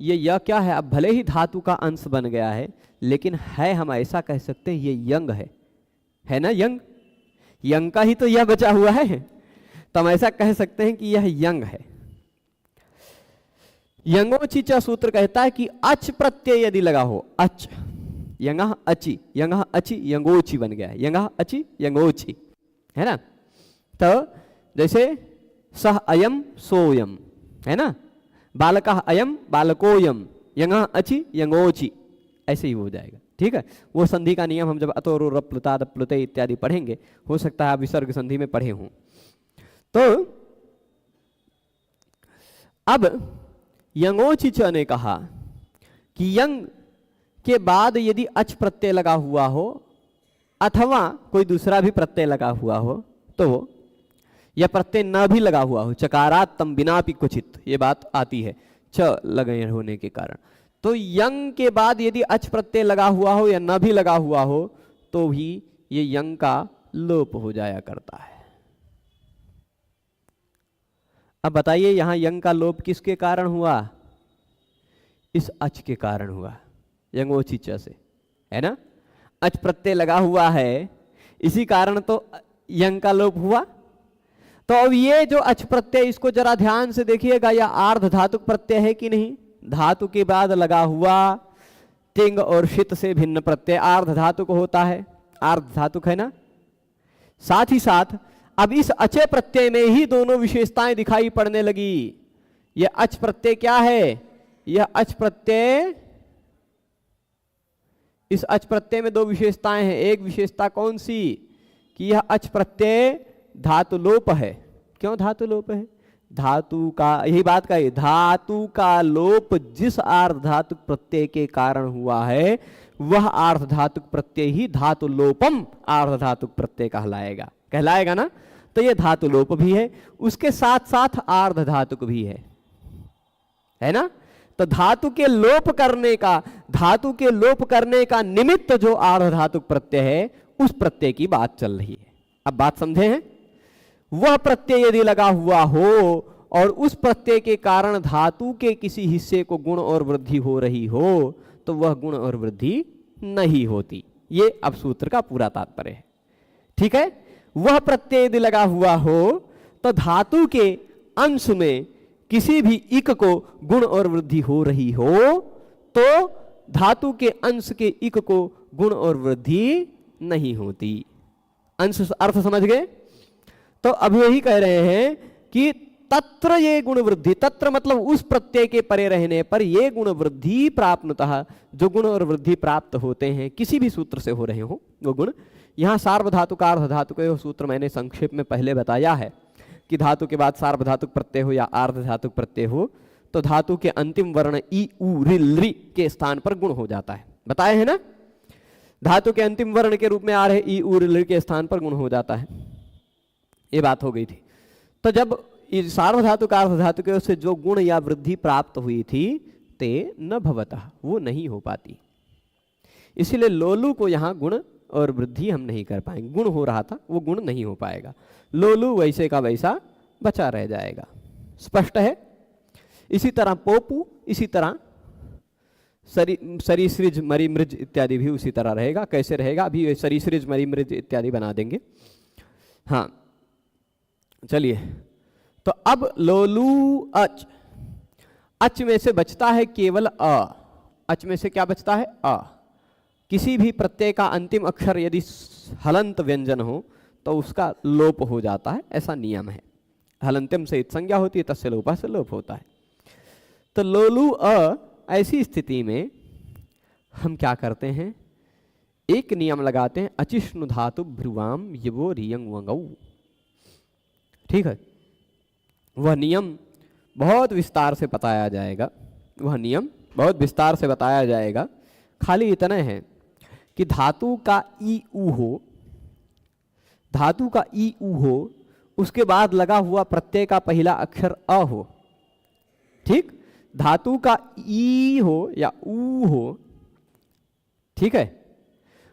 [SPEAKER 1] य क्या है? अब भले ही धातु का अंश बन गया है, लेकिन है, हम ऐसा कह सकते हैं, ये यंग है ना, यंग, यंग का ही तो यह बचा हुआ है, तो हम ऐसा कह सकते हैं कि यह यंग है। यंगोची च सूत्र कहता है कि अच प्रत्यय यदि लगा हो, अच यंगा अची, यंगा अची यंगोची बन गया है, यंगा अची यंगोची, है ना। तो जैसे सह अयम सोयम, है ना, बालका अयम बालकोयम, यंगा अची यंगोची, ऐसे ही हो जाएगा। ठीक है, वो संधि का नियम हम जब अतो रप प्लुता दप प्लुते इत्यादि पढ़ेंगे, हो सकता है आप विसर्ग संधि में पढ़े हों। तो अब यंगोची च ने कहा कि यंग के बाद यदि अच प्रत्यय लगा हुआ हो अथवा कोई दूसरा भी प्रत्यय लगा हुआ हो, तो यह प्रत्यय न भी लगा हुआ हो, चकारात तम बिना भी क्वचित, ये बात आती है च लगे होने के कारण। तो यंग के बाद यदि अच प्रत्यय लगा हुआ हो या न भी लगा हुआ हो, तो भी ये यंग का लोप हो जाया करता है। अब बताइए यहां यंग का लोप किसके कारण हुआ? इस अच के कारण हुआ, यंगोची च से, है ना, अच प्रत्यय लगा हुआ है, इसी कारण तो यंग का लोप हुआ। तो अब ये जो अच प्रत्यय, इसको जरा ध्यान से देखिएगा, यह आर्ध धातुक प्रत्यय है कि नहीं? धातु के बाद लगा हुआ तिंग और शित से भिन्न प्रत्यय आर्ध धातुक होता है, आर्ध धातुक है ना। साथ ही साथ अब इस अचे प्रत्यय में ही दोनों विशेषताएं दिखाई पड़ने लगी। यह अच प्रत्यय क्या है? यह अच प्रत्यय, इस अच प्रत्यय में दो विशेषताएं हैं। एक विशेषता कौन सी? कि यह अच प्रत्यय धातु लोप है। क्यों धातु लोप है? धातु का, यही बात का, धातु का लोप जिस आर्ध धातुक प्रत्यय के कारण हुआ है, वह आर्ध धातुक प्रत्यय ही धातु लोपम आर्ध धातुक प्रत्यय कहलाएगा ना। तो यह धातु लोप भी है, उसके साथ साथ आर्ध धातुक भी है ना। तो धातु के लोप करने का निमित्त जो आर्ध धातुक प्रत्यय है, उस प्रत्यय की बात चल रही है। अब बात समझे हैं? वह प्रत्यय यदि लगा हुआ हो और उस प्रत्यय के कारण धातु के किसी हिस्से को गुण और वृद्धि हो रही हो, तो वह गुण और वृद्धि नहीं होती। ये अब सूत्र का पूरा तात्पर्य है। ठीक है, वह प्रत्यय यदि लगा हुआ हो तो धातु के अंश में किसी भी इक को गुण और वृद्धि हो रही हो, तो धातु के अंश के इक को गुण और वृद्धि नहीं होती। अंश अर्थ समझ गए? तो अब यही कह रहे हैं कि तत्र ये गुण वृद्धि, तत्र मतलब उस प्रत्यय के परे रहने पर ये गुण वृद्धि प्राप्ततः, जो गुण और वृद्धि प्राप्त होते हैं किसी भी सूत्र से हो रहे हो वो गुण। यहाँ सार्वधातुक अर्ध धातुक सूत्र मैंने संक्षेप में पहले बताया है कि धातु के बाद सार्वधातुक प्रत्यय हो या अर्ध धातुक प्रत्यय हो, तो धातु के अंतिम वर्ण ई उ रि री के स्थान पर गुण हो जाता है। बताए हैं ना, धातु के अंतिम वर्ण के रूप में आ रहे ई उ रि री के स्थान पर गुण हो जाता है। ये बात हो गई थी। तो जब सार्वधातुक अर्ध धातुक से जो गुण या वृद्धि प्राप्त हुई थी, ते न भवतः, वो नहीं हो पाती। इसीलिए लोलू को यहाँ गुण और वृद्धि हम नहीं कर पाएंगे। गुण हो रहा था, वो गुण नहीं हो पाएगा। लोलू वैसे का वैसा बचा रह जाएगा। स्पष्ट है? इसी तरह पोपू, इसी तरह सरीसृज मरीमृज इत्यादि भी उसी तरह रहेगा। कैसे रहेगा? अभी सरीसृज मरीमृज इत्यादि बना देंगे। हाँ, चलिए। तो अब लोलू अच, अच में से बचता है केवल अ। अच में से क्या बचता है? अ। किसी भी प्रत्यय का अंतिम अक्षर यदि हलंत व्यंजन हो तो उसका लोप हो जाता है, ऐसा नियम है। हलंतिम से संज्ञा होती है, तस्य लोपा से लोप होता है। तो लोलू अ, ऐसी स्थिति में हम क्या करते हैं? एक नियम लगाते हैं, अचिष्णु धातु भ्रुवाम यवो रियंग वंगौ। ठीक है, वह नियम बहुत विस्तार से बताया जाएगा, वह नियम बहुत विस्तार से बताया जाएगा। खाली इतना है कि धातु का ई ऊ हो, धातु का ई ऊ हो, उसके बाद लगा हुआ प्रत्यय का पहला अक्षर अ हो, ठीक। धातु का ई हो या ऊ हो, ठीक है,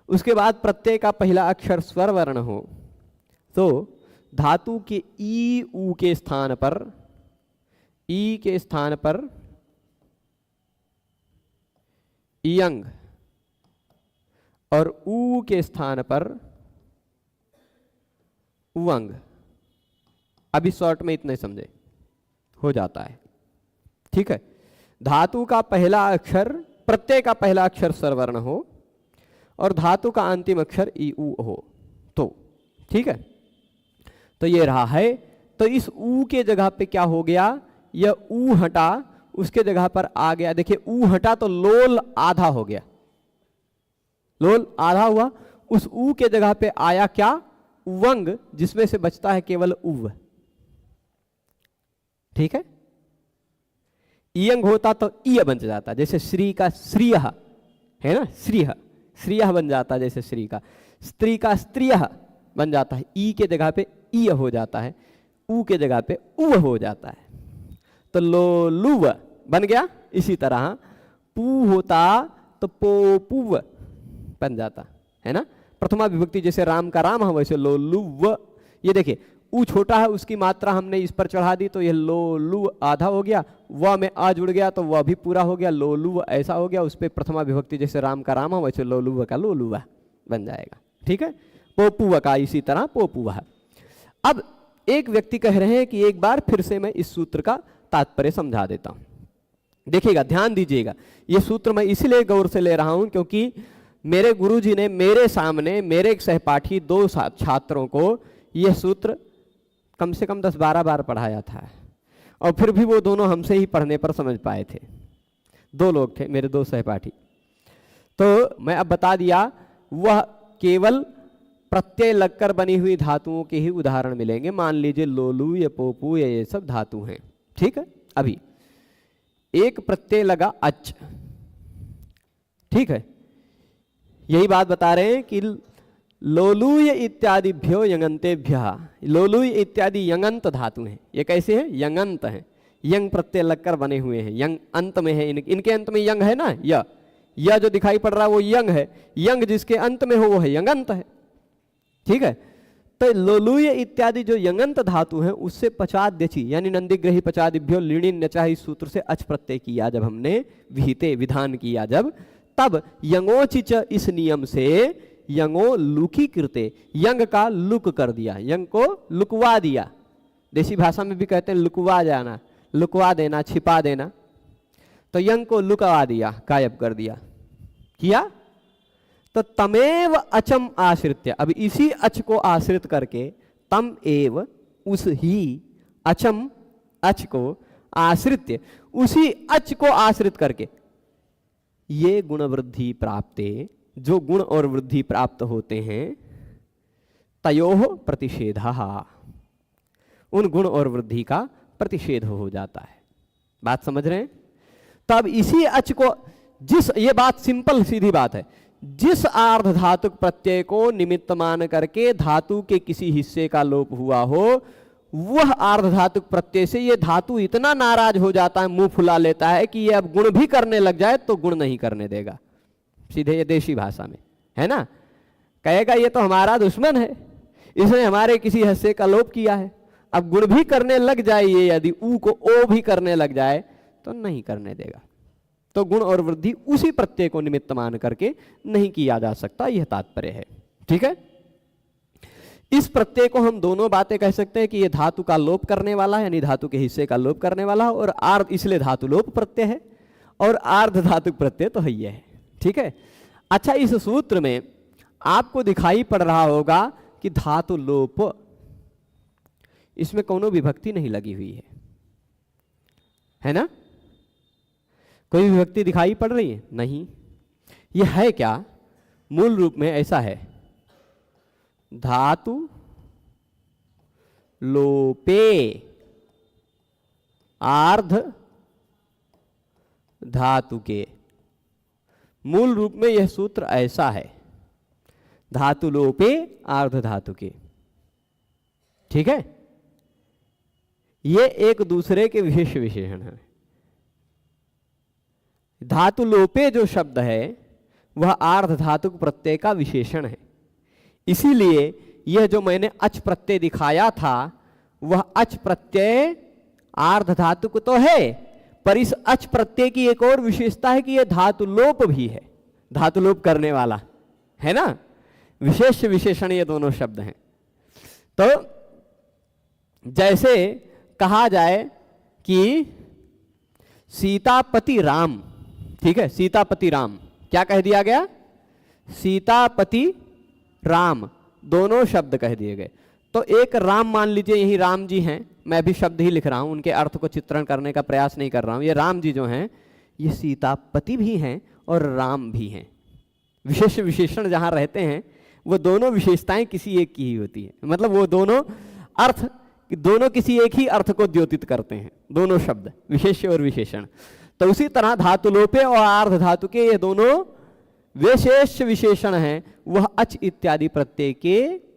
[SPEAKER 1] उसके बाद प्रत्यय का पहला अक्षर स्वर वर्ण हो, तो धातु के ई ऊ के स्थान पर, ई के स्थान पर इयंग और ऊ के स्थान पर उवंग। अभी शॉर्ट में इतने समझे, हो जाता है, ठीक है। धातु का पहला अक्षर, प्रत्यय का पहला अक्षर स्वरवर्ण हो और धातु का अंतिम अक्षर ई ऊ हो, तो ठीक है। तो ये रहा है। तो इस ऊ के जगह पे क्या हो गया, यह ऊ हटा, उसके जगह पर आ गया, देखिए ऊ हटा तो लोल आधा हो गया, लोल आधा हुआ। उस ऊ के जगह पे आया क्या, उवंग, जिसमें से बचता है केवल उव, ठीक है। इयंग होता तो इय बन जाता, जैसे श्री का श्रीय है ना, श्रीय, श्रीय बन जाता जैसे श्री का, स्त्री का स्त्रिय बन जाता है, ई के जगह पे इय हो जाता है, ऊ के जगह पे उव हो जाता है, तो लोलुव बन गया। इसी तरह पू होता तो पोपुव बन जाता है ना, प्रथमा विभक्ति जैसे राम का राम है वैसे लोलुव। ये देखिए ऊ छोटा है, उसकी मात्रा हमने इस पर चढ़ा दी तो ये लोलु आधा हो गया, व में आ जुड़ गया तो वह भी पूरा हो गया, लोलुव ऐसा हो गया, उस पर प्रथमा विभक्ति जैसे राम का राम है वैसे लोलुव का लोलुवा बन जाएगा, ठीक है। पोपुव का इसी तरह पोपुवा। अब एक व्यक्ति कह रहे हैं कि एक बार फिर से मैं इस सूत्र का तात्पर्य समझा देता हूं, देखिएगा, ध्यान दीजिएगा। ये सूत्र मैं इसलिए गौर से ले रहा हूं क्योंकि मेरे गुरुजी ने मेरे सामने मेरे एक सहपाठी 2 छात्रों को यह सूत्र कम से कम 10-12 बार पढ़ाया था, और फिर भी वो दोनों हमसे ही पढ़ने पर समझ पाए थे। 2 लोग थे मेरे 2 सहपाठी। तो मैं अब बता दिया, वह केवल प्रत्यय लगकर बनी हुई धातुओं के ही उदाहरण मिलेंगे। मान लीजिए लोलू या पोपू या ये सब धातु हैं, ठीक है। अभी एक प्रत्यय लगा अच, ठीक है, यही बात बता रहे हैं कि लोलूय इत्यादिभ्यो यंगंतेभ्य, लोलूय इत्यादि यंगंत धातु हैं। ये कैसे हैं, यंगंत हैं, यंग प्रत्यय लगकर बने हुए हैं, यंग अंत में है, इनके अंत में यंग है ना, यह जो दिखाई पड़ रहा है वो यंग है, यंग जिसके अंत में हो वो है यंगंत है, ठीक है। तो लोलूय इत्यादि जो यंगंत धातु हैं उससे पचाद्यची यानी नंदिग्रही पचादिभ्यो लीणिन नचा, इस सूत्र से अच प्रत्यय किया जब हमने विहिते विधान किया जब, तब यंगोचिच इस नियम से यंगो लुकी कृते, यंग का लुक कर दिया, यंग को लुकवा दिया। देसी भाषा में भी कहते हैं लुकवा जाना, लुकवा देना, छिपा देना। तो यंग को लुकवा दिया, गायब कर दिया, किया। तो तमेव अचम आश्रित्य, अब इसी अच को आश्रित करके, तम एव उस ही अचम अच को आश्रित्य, उसी अच को आश्रित करके ये गुण वृद्धि प्राप्ते, जो गुण और वृद्धि प्राप्त होते हैं, तयोः प्रतिषेधः, उन गुण और वृद्धि का प्रतिषेध हो जाता है। बात समझ रहे हैं। तब इसी अच को, जिस, ये बात सिंपल सीधी बात है, जिस आर्ध धातुक प्रत्यय को निमित्त मान करके धातु के किसी हिस्से का लोप हुआ हो, वह आर्ध धातुक प्रत्यय से ये धातु इतना नाराज हो जाता है, मुंह फुला लेता है कि ये अब गुण भी करने लग जाए तो गुण नहीं करने देगा। सीधे ये देशी भाषा में है ना, कहेगा ये तो हमारा दुश्मन है, इसने हमारे किसी हिस्से का लोप किया है, अब गुण भी करने लग जाए, ये यदि ऊ को ओ भी करने लग जाए तो नहीं करने देगा। तो गुण और वृद्धि उसी प्रत्यय को निमित्त मान करके नहीं किया जा सकता, यह तात्पर्य है, ठीक है। इस प्रत्यय को हम दोनों बातें कह सकते हैं कि यह धातु का लोप करने वाला है, यानी धातु के हिस्से का लोप करने वाला है, और आर्ध, इसलिए धातु लोप प्रत्यय है, और आर्ध धातुक प्रत्यय तो है ही है, ठीक है। अच्छा, इस सूत्र में आपको दिखाई पड़ रहा होगा कि धातु लोप, इसमें कोनो विभक्ति नहीं लगी हुई है ना, कोई विभक्ति दिखाई पड़ रही है नहीं। यह है क्या, मूल रूप में ऐसा है, धातु लोपे आर्ध धातु के। मूल रूप में यह सूत्र ऐसा है, धातु लोपे आर्ध धातु के। ठीक है, ये एक दूसरे के विशेष विशेषण है। धातु लोपे जो शब्द है वह आर्ध धातुक प्रत्यय का विशेषण है। इसीलिए यह जो मैंने अच प्रत्यय दिखाया था वह अच प्रत्यय आर्ध धातुक तो है, पर इस अच प्रत्यय की एक और विशेषता है कि यह धातु लोप भी है, धातु लोप करने वाला है ना। विशेष विशेषण ये दोनों शब्द हैं। तो जैसे कहा जाए कि सीतापति राम, ठीक है, सीतापति राम, क्या कह दिया गया? सीतापति राम, दोनों शब्द कह दिए गए। तो एक राम मान लीजिए, यही राम जी हैं, मैं भी शब्द ही लिख रहा हूं, उनके अर्थ को चित्रण करने का प्रयास नहीं कर रहा हूं। ये राम जी जो हैं ये सीतापति भी हैं और राम भी हैं। विशेष विशेषण जहां रहते हैं वो दोनों विशेषताएं किसी एक की ही होती है, मतलब वो दोनों अर्थ, दोनों किसी एक ही अर्थ को द्योतित करते हैं, दोनों शब्द विशेष और विशेषण। तो उसी तरह धातु लोपे और आर्ध धातु के ये दोनों विशेष विशेषण हैं, वह अच इत्यादि प्रत्यय के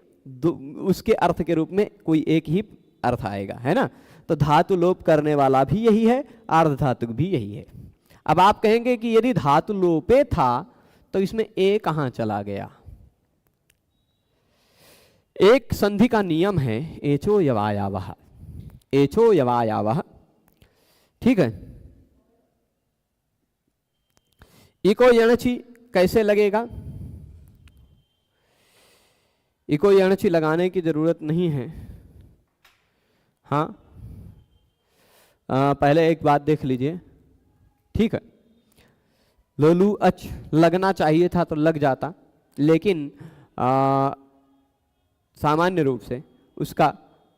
[SPEAKER 1] उसके अर्थ के रूप में कोई एक ही अर्थ आएगा, है ना। तो धातु लोप करने वाला भी यही है, आर्ध धातुक भी यही है। अब आप कहेंगे कि यदि धातु लोपे था तो इसमें ए कहां चला गया? एक संधि का नियम है एचो यवायावः, एचो यवायावः, ठीक है। इको यणचि कैसे लगेगा? इको यणचि लगाने की जरूरत नहीं है। हाँ, पहले एक बात देख लीजिए, ठीक है। लोलू अच लगना चाहिए था तो लग जाता, लेकिन सामान्य रूप से उसका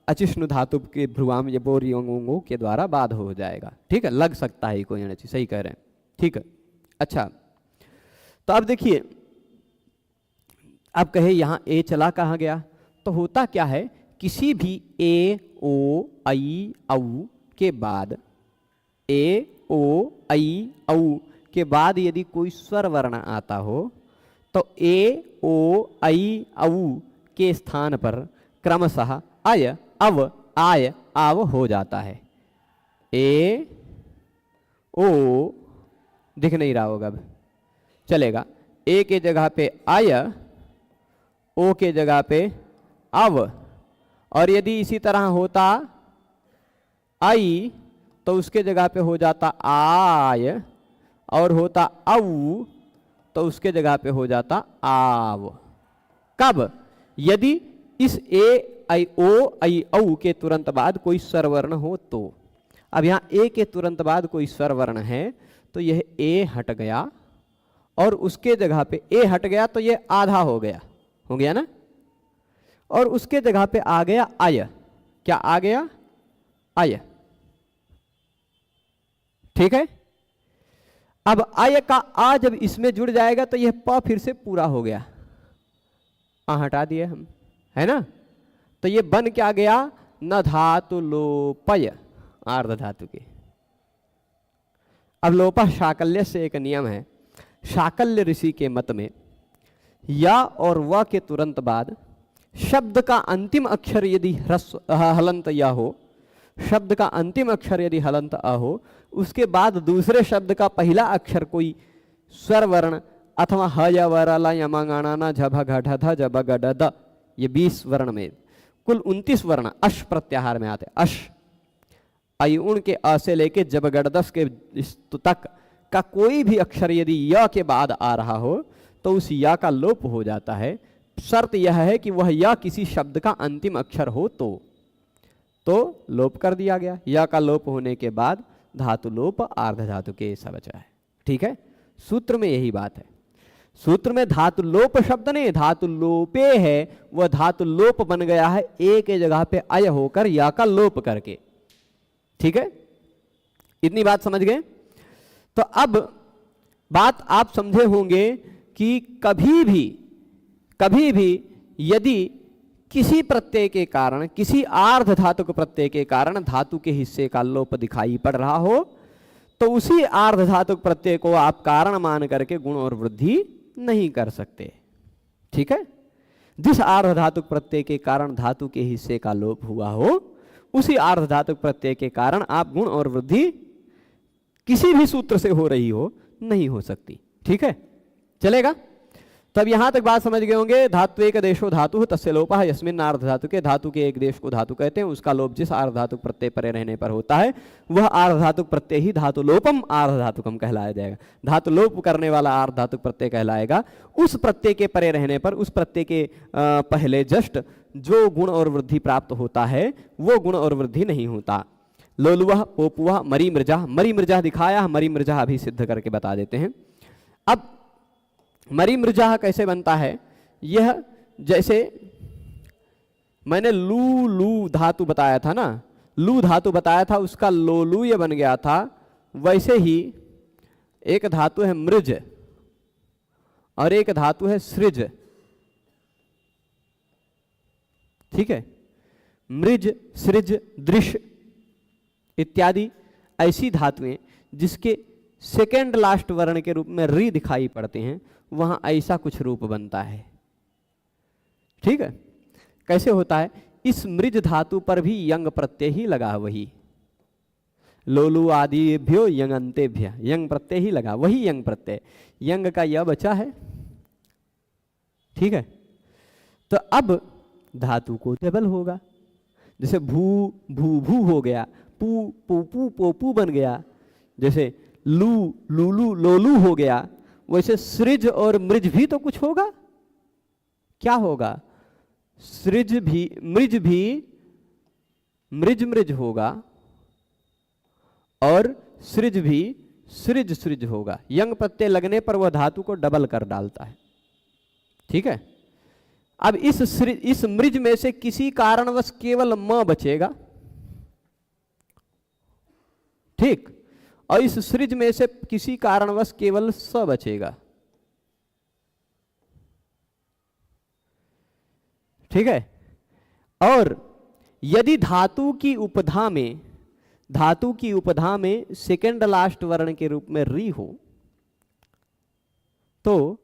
[SPEAKER 1] अचिष्णु धातु के भ्रुवाम या बोरियोंगों के द्वारा बाध हो जाएगा, ठीक है। लग सकता है इको यणचि, सही कह रहे हैं, ठीक है। अच्छा, तो अब देखिए, अब कहे यहां ए चला कहाँ गया? तो होता क्या है, किसी भी ए ओ आई औ के बाद, ए ओ आई औ के बाद यदि कोई स्वर वर्ण आता हो तो ए ओ आई औ के स्थान पर क्रमशः अय अव आय आव हो जाता है। ए ओ दिख नहीं रहा होगा, अब चलेगा। ए के जगह पे आय, ओ के जगह पे अव, और यदि इसी तरह होता आई तो उसके जगह पे हो जाता आय, और होता औ तो उसके जगह पे हो जाता आव। कब? यदि इस ए आई ओ आई औ के तुरंत बाद कोई स्वर वर्ण हो तो। अब यहां ए के तुरंत बाद कोई स्वर वर्ण है तो यह ए हट गया, और उसके जगह पे ए हट गया तो यह आधा हो गया ना, और उसके जगह पे आ गया आय। क्या आ गया? आय, ठीक है। अब आय का आ जब इसमें जुड़ जाएगा तो यह प फिर से पूरा हो गया, आ हटा दिए हम, है ना। तो ये बन क्या गया? न धातु लोपय, आर्ध धातु के। अब लोपा शाकल्य से एक नियम है, शाकल्य ऋषि के मत में या और व के तुरंत बाद शब्द का अंतिम अक्षर यदि हलंत या हो, शब्द का अंतिम अक्षर यदि हलंत अ हो, उसके बाद दूसरे शब्द का पहला अक्षर कोई स्वर वर्ण अथवा ह या वरला यमागाना झभ घढ़ ध जब गड द, ये 20 वर्ण में कुल 29 वर्ण अश प्रत्याहार में आते। अश अयुण के अ से लेके जब गड़दस के तक का कोई भी अक्षर यदि य के बाद आ रहा हो तो उस या का लोप हो जाता है। शर्त यह है कि वह या किसी शब्द का अंतिम अक्षर हो तो लोप कर दिया गया। या का लोप होने के बाद धातु लोप आर्ध धातु के ऐसा बचा है, ठीक है। सूत्र में यही बात है, सूत्र में धातु लोप शब्द नहीं, धातु लोपे है, वह धातु लोप बन गया है ए के जगह पे अय होकर या का लोप करके, ठीक है। इतनी बात समझ गए? तो अब बात आप समझे होंगे कि कभी भी यदि किसी प्रत्यय के कारण, किसी आर्ध धातुक प्रत्यय के कारण धातु के हिस्से का लोप दिखाई पड़ रहा हो तो उसी आर्ध धातुक प्रत्यय को आप कारण मान करके गुण और वृद्धि नहीं कर सकते। ठीक है, जिस आर्ध धातुक प्रत्यय के कारण धातु के हिस्से का लोप हुआ हो उसी आर्ध धातुक प्रत्यय के कारण आप गुण और वृद्धि किसी भी सूत्र से हो रही हो नहीं हो सकती। ठीक है, चलेगा। तब यहां तक बात समझ गए होंगे। धातु एक देशो धातु तस्य लोपः यस्मिन् आर्ध धातु के, धातु के एक देश को धातु कहते हैं, उसका लोप जिस आर्ध धातुक प्रत्यय परे रहने पर होता है वह आर्ध धातुक प्रत्यय ही धातु लोपम आर्ध धातुकम कहलाया जाएगा। धातु लोप करने वाला आर्ध धातुक प्रत्यय कहलाएगा। उस प्रत्यय के परे रहने पर उस प्रत्यय के पहले जस्ट जो गुण और वृद्धि प्राप्त होता है वो गुण और वृद्धि नहीं होता। लोलुवः पोपुवः मरी मृजा, मरी मृजा दिखाया, मरी मृजा अभी सिद्ध करके बता देते हैं। अब मरी मृजा कैसे बनता है, यह जैसे मैंने लू लू धातु बताया था ना, लू धातु बताया था, उसका लोलूय बन गया था। वैसे ही एक धातु है मृज और एक धातु है सृज। ठीक है, मृज सृज दृश्य इत्यादि ऐसी धातुएं जिसके सेकेंड लास्ट वर्ण के रूप में री दिखाई पड़ते हैं, वहां ऐसा कुछ रूप बनता है। ठीक है, कैसे होता है, इस मृज धातु पर भी यंग प्रत्यय ही लगा, वही लोलू आदिभ्यो यंगंतेभ्य यंग प्रत्यय ही लगा, वही यंग प्रत्यय, यंग का यह बचा है। ठीक है, तो अब धातु को डबल होगा, जैसे भू भू भू हो गया, पू पोपू पोपू बन गया, जैसे लू लूलू लोलू हो गया, वैसे सृज और मृज भी तो कुछ होगा। क्या होगा, सृज भी मृज मृज होगा और सृज भी सृज होगा। यंग प्रत्यय लगने पर वह धातु को डबल कर डालता है। ठीक है, अब इस मृज में से किसी कारणवश केवल म बचेगा। ठीक, और इस सृज में से किसी कारणवश केवल स बचेगा। ठीक है, और यदि धातु की उपधा में सेकेंड लास्ट वर्ण के रूप में री हो तो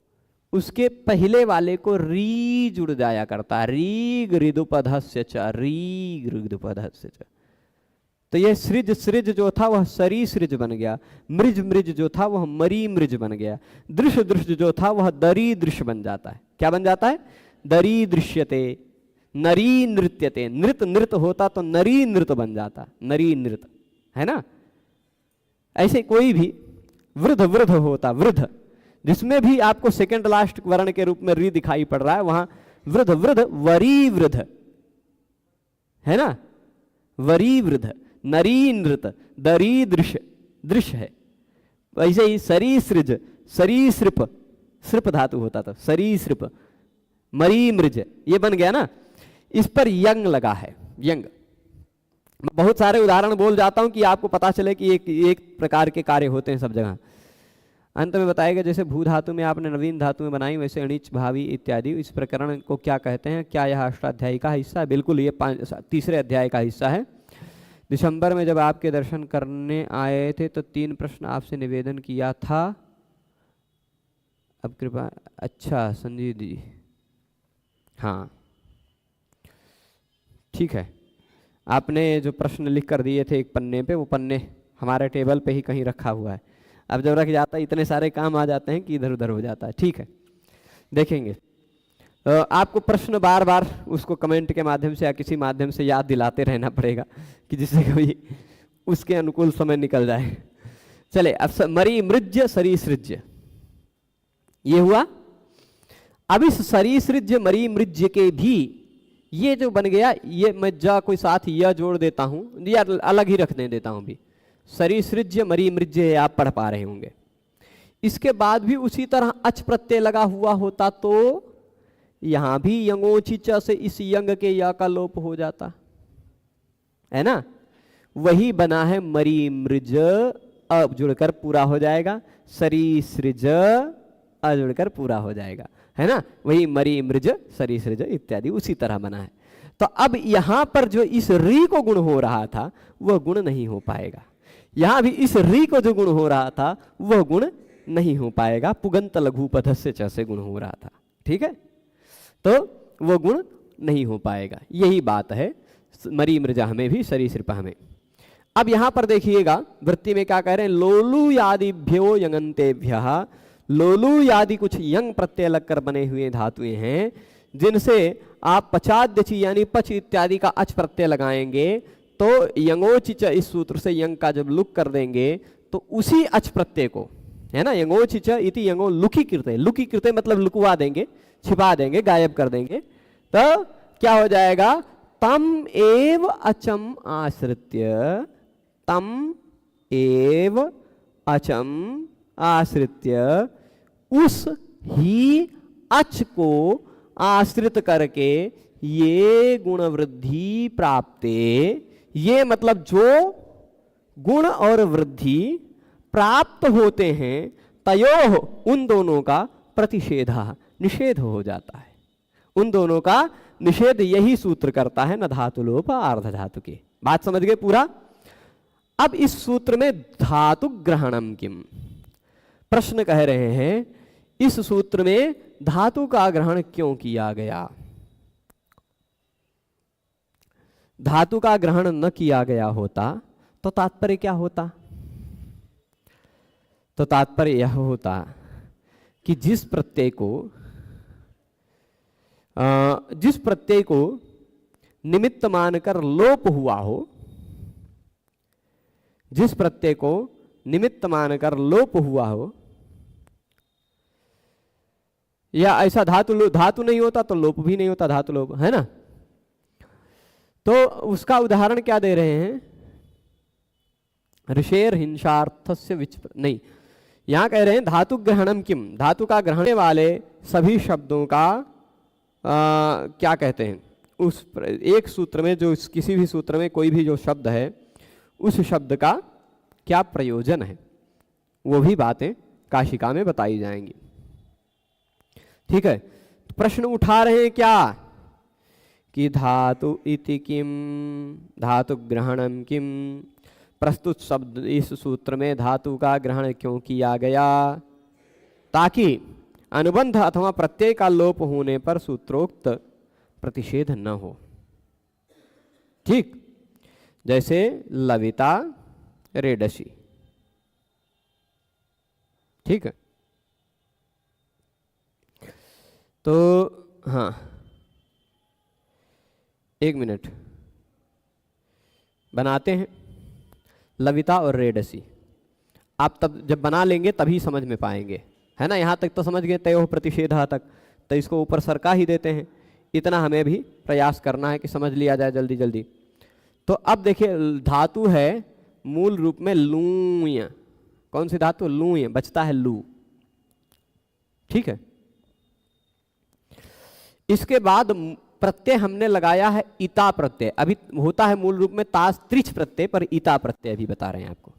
[SPEAKER 1] उसके पहले वाले को री जुड़ जाया करता है, री गृदुपधस्य च, री गृदुपधस्य च। तो यह सृज जो था वह सरी सृज बन गया, मृज जो था वह मरी मृज बन गया, दृश्य जो था वह दरी दृश्य बन जाता है। क्या बन जाता है, दरी दृश्यते, नरी नृत्यते, नृत होता तो नरी नृत बन जाता, नरी नृत, है ना। ऐसे कोई भी वृद्ध होता, वृद्ध जिसमें भी आपको सेकेंड लास्ट वर्ण के रूप में री दिखाई पड़ रहा है, वहां वृद्ध वरी वृद्ध, है ना, वरी वृद्ध, नरी नृत, दरी दृश्य है। वैसे ही सरीसृज, सरीसृप धातु होता था, सरीसृप, मरी मृज, ये बन गया ना। इस पर यंग लगा है, यंग। मैं बहुत सारे उदाहरण बोल जाता हूं कि आपको पता चले कि एक प्रकार के कार्य होते हैं सब जगह। अंत में बताएगा, जैसे भू धातु में आपने नवीन धातु में बनाई, वैसे अणिच भावी इत्यादि। इस प्रकरण को क्या कहते हैं, क्या यह अष्टाध्यायी का हिस्सा है? बिल्कुल, ये तीसरे अध्याय का हिस्सा है। दिसंबर में जब आपके दर्शन करने आए थे तो 3 प्रश्न आपसे निवेदन किया था। अब कृपा, अच्छा संजीव जी, हाँ ठीक है, आपने जो प्रश्न लिख कर दिए थे एक पन्ने पे, वो पन्ने हमारे टेबल पे ही कहीं रखा हुआ है। अब जब रख जाता है इतने सारे काम आ जाते हैं कि इधर उधर हो जाता है। ठीक है, देखेंगे। आपको प्रश्न बार बार उसको कमेंट के माध्यम से या किसी माध्यम से याद दिलाते रहना पड़ेगा कि जिससे कभी उसके अनुकूल समय निकल जाए। चले, अब मरी मृज्य सरीसृज्य ये हुआ। अब इस सरीसृज्य मरी मृज्य के भी ये जो बन गया, ये मैं जा कोई साथ यह जोड़ देता हूं या अलग ही रख देता हूं भी। सरीसृज्य मरी मृज्य आप पढ़ पा रहे होंगे। इसके बाद भी उसी तरह अच प्रत्यय लगा हुआ होता तो यहां भी यंगोचिच से इस यंग के या का लोप हो जाता है ना। वही बना है मरी मृज, अब जुड़कर पूरा हो जाएगा, सरीसृज जुड़कर पूरा हो जाएगा, है ना। वही मरी मृज सरीसृज इत्यादि उसी तरह बना है। तो अब यहां पर जो इस री को गुण हो रहा था वह गुण नहीं हो पाएगा, यहां भी इस री को जो गुण हो रहा था वह गुण नहीं हो पाएगा। पुगंत लघु पदस्य च से गुण हो रहा था, ठीक है, तो वह गुण नहीं हो पाएगा। यही बात है मरी मृजा में भी सरीसृपा में। अब यहां पर देखिएगा वृत्ति में क्या कह रहे हैं, लोलू यादिभ्यो यंगंतेभ्यः, लोलू यादि कुछ यंग प्रत्यय लगकर बने हुए धातुएं हैं जिनसे आप पचाद्यची यानी पच इत्यादि का अच प्रत्यय लगाएंगे तो यंगोचिच इस सूत्र से यंग का जब लुक कर देंगे तो उसी अच प्रत्यय को, है ना, यंगोचिच इति यंगो लुकी कृते, लुकी कृते मतलब लुकवा देंगे, छिपा देंगे, गायब कर देंगे, तो क्या हो जाएगा, तम एव अचम आश्रित्य, तम एव अचम आश्रित्य, उस ही अच को आश्रित करके ये गुण वृद्धि प्राप्ते, ये मतलब जो गुण और वृद्धि प्राप्त होते हैं तयोः उन दोनों का प्रतिषेध निषेध हो जाता है, उन दोनों का निषेध यही सूत्र करता है न धातु लोप आर्ध धातु के। बात समझ गए पूरा। अब इस सूत्र में धातु ग्रहणम किम, प्रश्न कह रहे हैं इस सूत्र में धातु का ग्रहण क्यों किया गया, धातु का ग्रहण न किया गया होता तो तात्पर्य क्या होता, तो तात्पर्य यह होता कि जिस प्रत्यय को निमित्त मानकर लोप हुआ हो, जिस प्रत्यय को निमित्त मानकर लोप हुआ हो, या ऐसा धातु नहीं होता तो लोप भी नहीं होता, धातु लोप, है ना, तो उसका उदाहरण क्या दे रहे हैं, ऋषेर हिंसार्थस्य नहीं, यहां कह रहे हैं धातु ग्रहणम किम, धातु का ग्रहण वाले सभी शब्दों का क्या कहते हैं, उस एक सूत्र में जो किसी भी सूत्र में कोई भी जो शब्द है उस शब्द का क्या प्रयोजन है, वो भी बातें काशिका में बताई जाएंगी। ठीक है, तो प्रश्न उठा रहे हैं क्या कि धातु इति किम, धातु ग्रहणम किम, प्रस्तुत शब्द इस सूत्र में धातु का ग्रहण क्यों किया गया, ताकि अनुबंध अथवा प्रत्यय का लोप होने पर सूत्रोक्त प्रतिषेध न हो। ठीक, जैसे लविता रेडसी, ठीक है, तो हाँ एक मिनट बनाते हैं लविता और रेडसी, आप तब जब बना लेंगे तभी समझ में पाएंगे, है ना। यहाँ तक तो समझ गए तय प्रतिषेध तक, तो इसको ऊपर सरका ही देते हैं, इतना हमें भी प्रयास करना है कि समझ लिया जाए जल्दी जल्दी। तो अब देखिए धातु है मूल रूप में लूय, कौन सी धातु, लूय, बचता है लू, ठीक है। इसके बाद प्रत्यय हमने लगाया है इता प्रत्यय, अभी होता है मूल रूप में तास त्रिच प्रत्यय, पर इता प्रत्यय अभी बता रहे हैं आपको,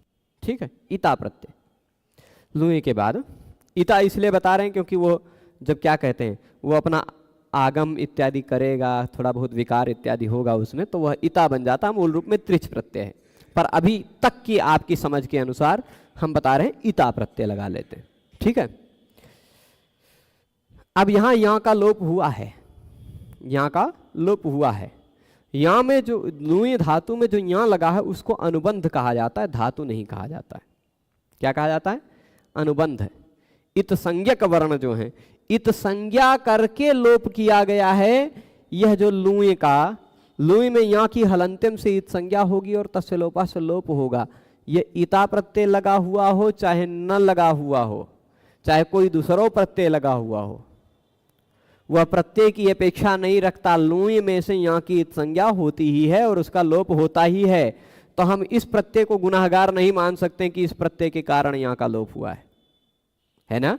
[SPEAKER 1] ठीक है, इता प्रत्यय लूए के बाद। इता इसलिए बता रहे हैं क्योंकि वो जब क्या कहते हैं वो अपना आगम इत्यादि करेगा, थोड़ा बहुत विकार इत्यादि होगा उसमें, तो वह इता बन जाता है, मूल रूप में त्रिच प्रत्यय है, पर अभी तक की आपकी समझ के अनुसार हम बता रहे हैं इता प्रत्यय लगा लेते हैं, ठीक है। अब यहाँ का लोप हुआ है, यहाँ का लोप हुआ है, यहाँ में जो लूय धातु में जो यहाँ लगा है उसको अनुबंध कहा जाता है, धातु नहीं कहा जाता है। क्या कहा जाता है, अनुबंध है। इत संज्ञक वर्ण जो है, इत संज्ञा करके लोप किया गया है। यह जो लूय का, लूय में यहाँ की हलंत्यम से इत संज्ञा होगी और तस्य लोपा से लोप होगा। ये इता प्रत्यय लगा हुआ हो चाहे न लगा हुआ हो, चाहे कोई दूसरा प्रत्यय लगा हुआ हो, वह प्रत्यय की अपेक्षा नहीं रखता, लूय में से यहाँ की इत संज्ञा होती ही है और उसका लोप होता ही है। तो हम इस प्रत्यय को गुनाहगार नहीं मान सकते कि इस प्रत्यय के कारण यहाँ का लोप हुआ है ना,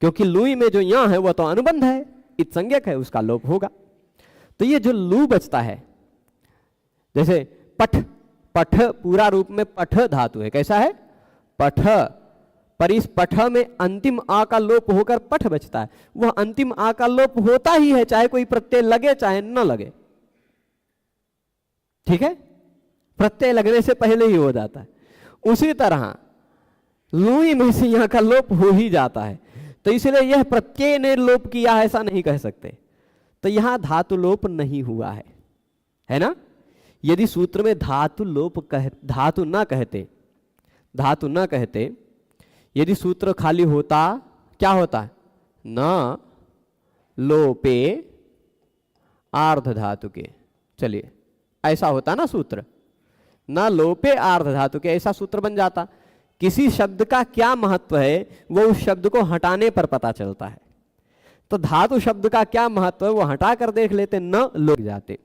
[SPEAKER 1] क्योंकि लूई में जो यहाँ है वह तो अनुबंध है, इत संज्ञक है, उसका लोप होगा। तो ये जो लू बचता है, जैसे पठ, पठ पूरा रूप में पठ धातु है, कैसा है, पठ, पर इस पठ में अंतिम आ का लोप होकर पठ बचता है। वह अंतिम आ का लोप होता ही है, चाहे कोई प्रत्यय लगे चाहे न लगे। ठीक है, प्रत्यय लगने से पहले ही हो जाता है। उसी तरह लुई में से यहां का लोप हो ही जाता है, तो इसलिए यह प्रत्यय ने लोप किया ऐसा नहीं कह सकते। तो यहां धातु लोप नहीं हुआ है ना। यदि सूत्र में धातु न कहते, यदि सूत्र खाली होता, क्या होता? न लोपे आर्ध धातु के। चलिए, ऐसा होता ना सूत्र, न लोपे आर्ध धातु के, ऐसा सूत्र बन जाता। किसी शब्द का क्या महत्व है वो उस शब्द को हटाने पर पता चलता है। तो धातु शब्द का क्या महत्व है वो हटा कर देख लेते, न लोप जाते।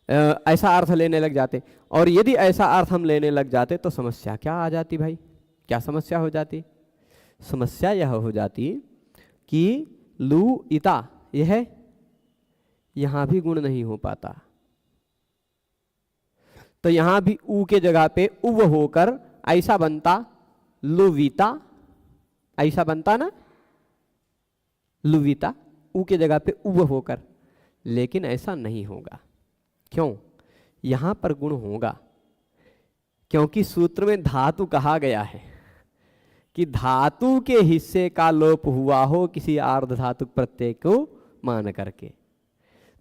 [SPEAKER 1] ऐसा अर्थ लेने लग जाते। और यदि ऐसा अर्थ हम लेने लग जाते तो समस्या क्या आ जाती भाई? क्या समस्या हो जाती? समस्या यह हो जाती कि लू इता यह यहां भी गुण नहीं हो पाता। तो यहां भी ऊ के जगह पे उव होकर ऐसा बनता लुवीता, ऐसा बनता ना लुवीता, ऊ के जगह पे उव होकर। लेकिन ऐसा नहीं होगा। क्यों? यहां पर गुण होगा, क्योंकि सूत्र में धातु कहा गया है कि धातु के हिस्से का लोप हुआ हो किसी आर्ध धातु प्रत्यय को मान करके।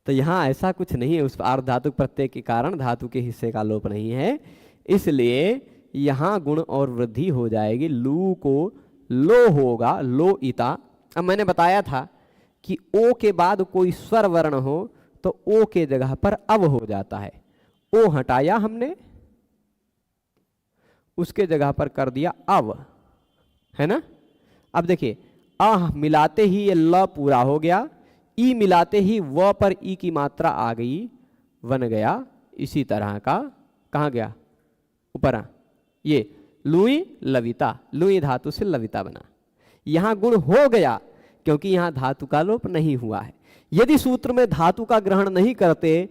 [SPEAKER 1] तो यहां ऐसा कुछ नहीं है, उस आर्ध धातु प्रत्यय के कारण धातु के हिस्से का लोप नहीं है, इसलिए यहां गुण और वृद्धि हो जाएगी। लू को लो होगा, लो इता। अब मैंने बताया था कि ओ के बाद कोई स्वर वर्ण हो तो ओ के जगह पर अव हो जाता है। ओ हटाया हमने, उसके जगह पर कर दिया अव, है ना। अब देखिए, अ मिलाते ही ये ल पूरा हो गया, ई मिलाते ही व पर ई की मात्रा आ गई, बन गया इसी तरह का, कहाँ गया ऊपर, ये लुई लविता, लुई धातु से लविता बना। यहां गुण हो गया क्योंकि यहां धातु का लोप नहीं हुआ है। यदि सूत्र में धातु का ग्रहण नहीं करते,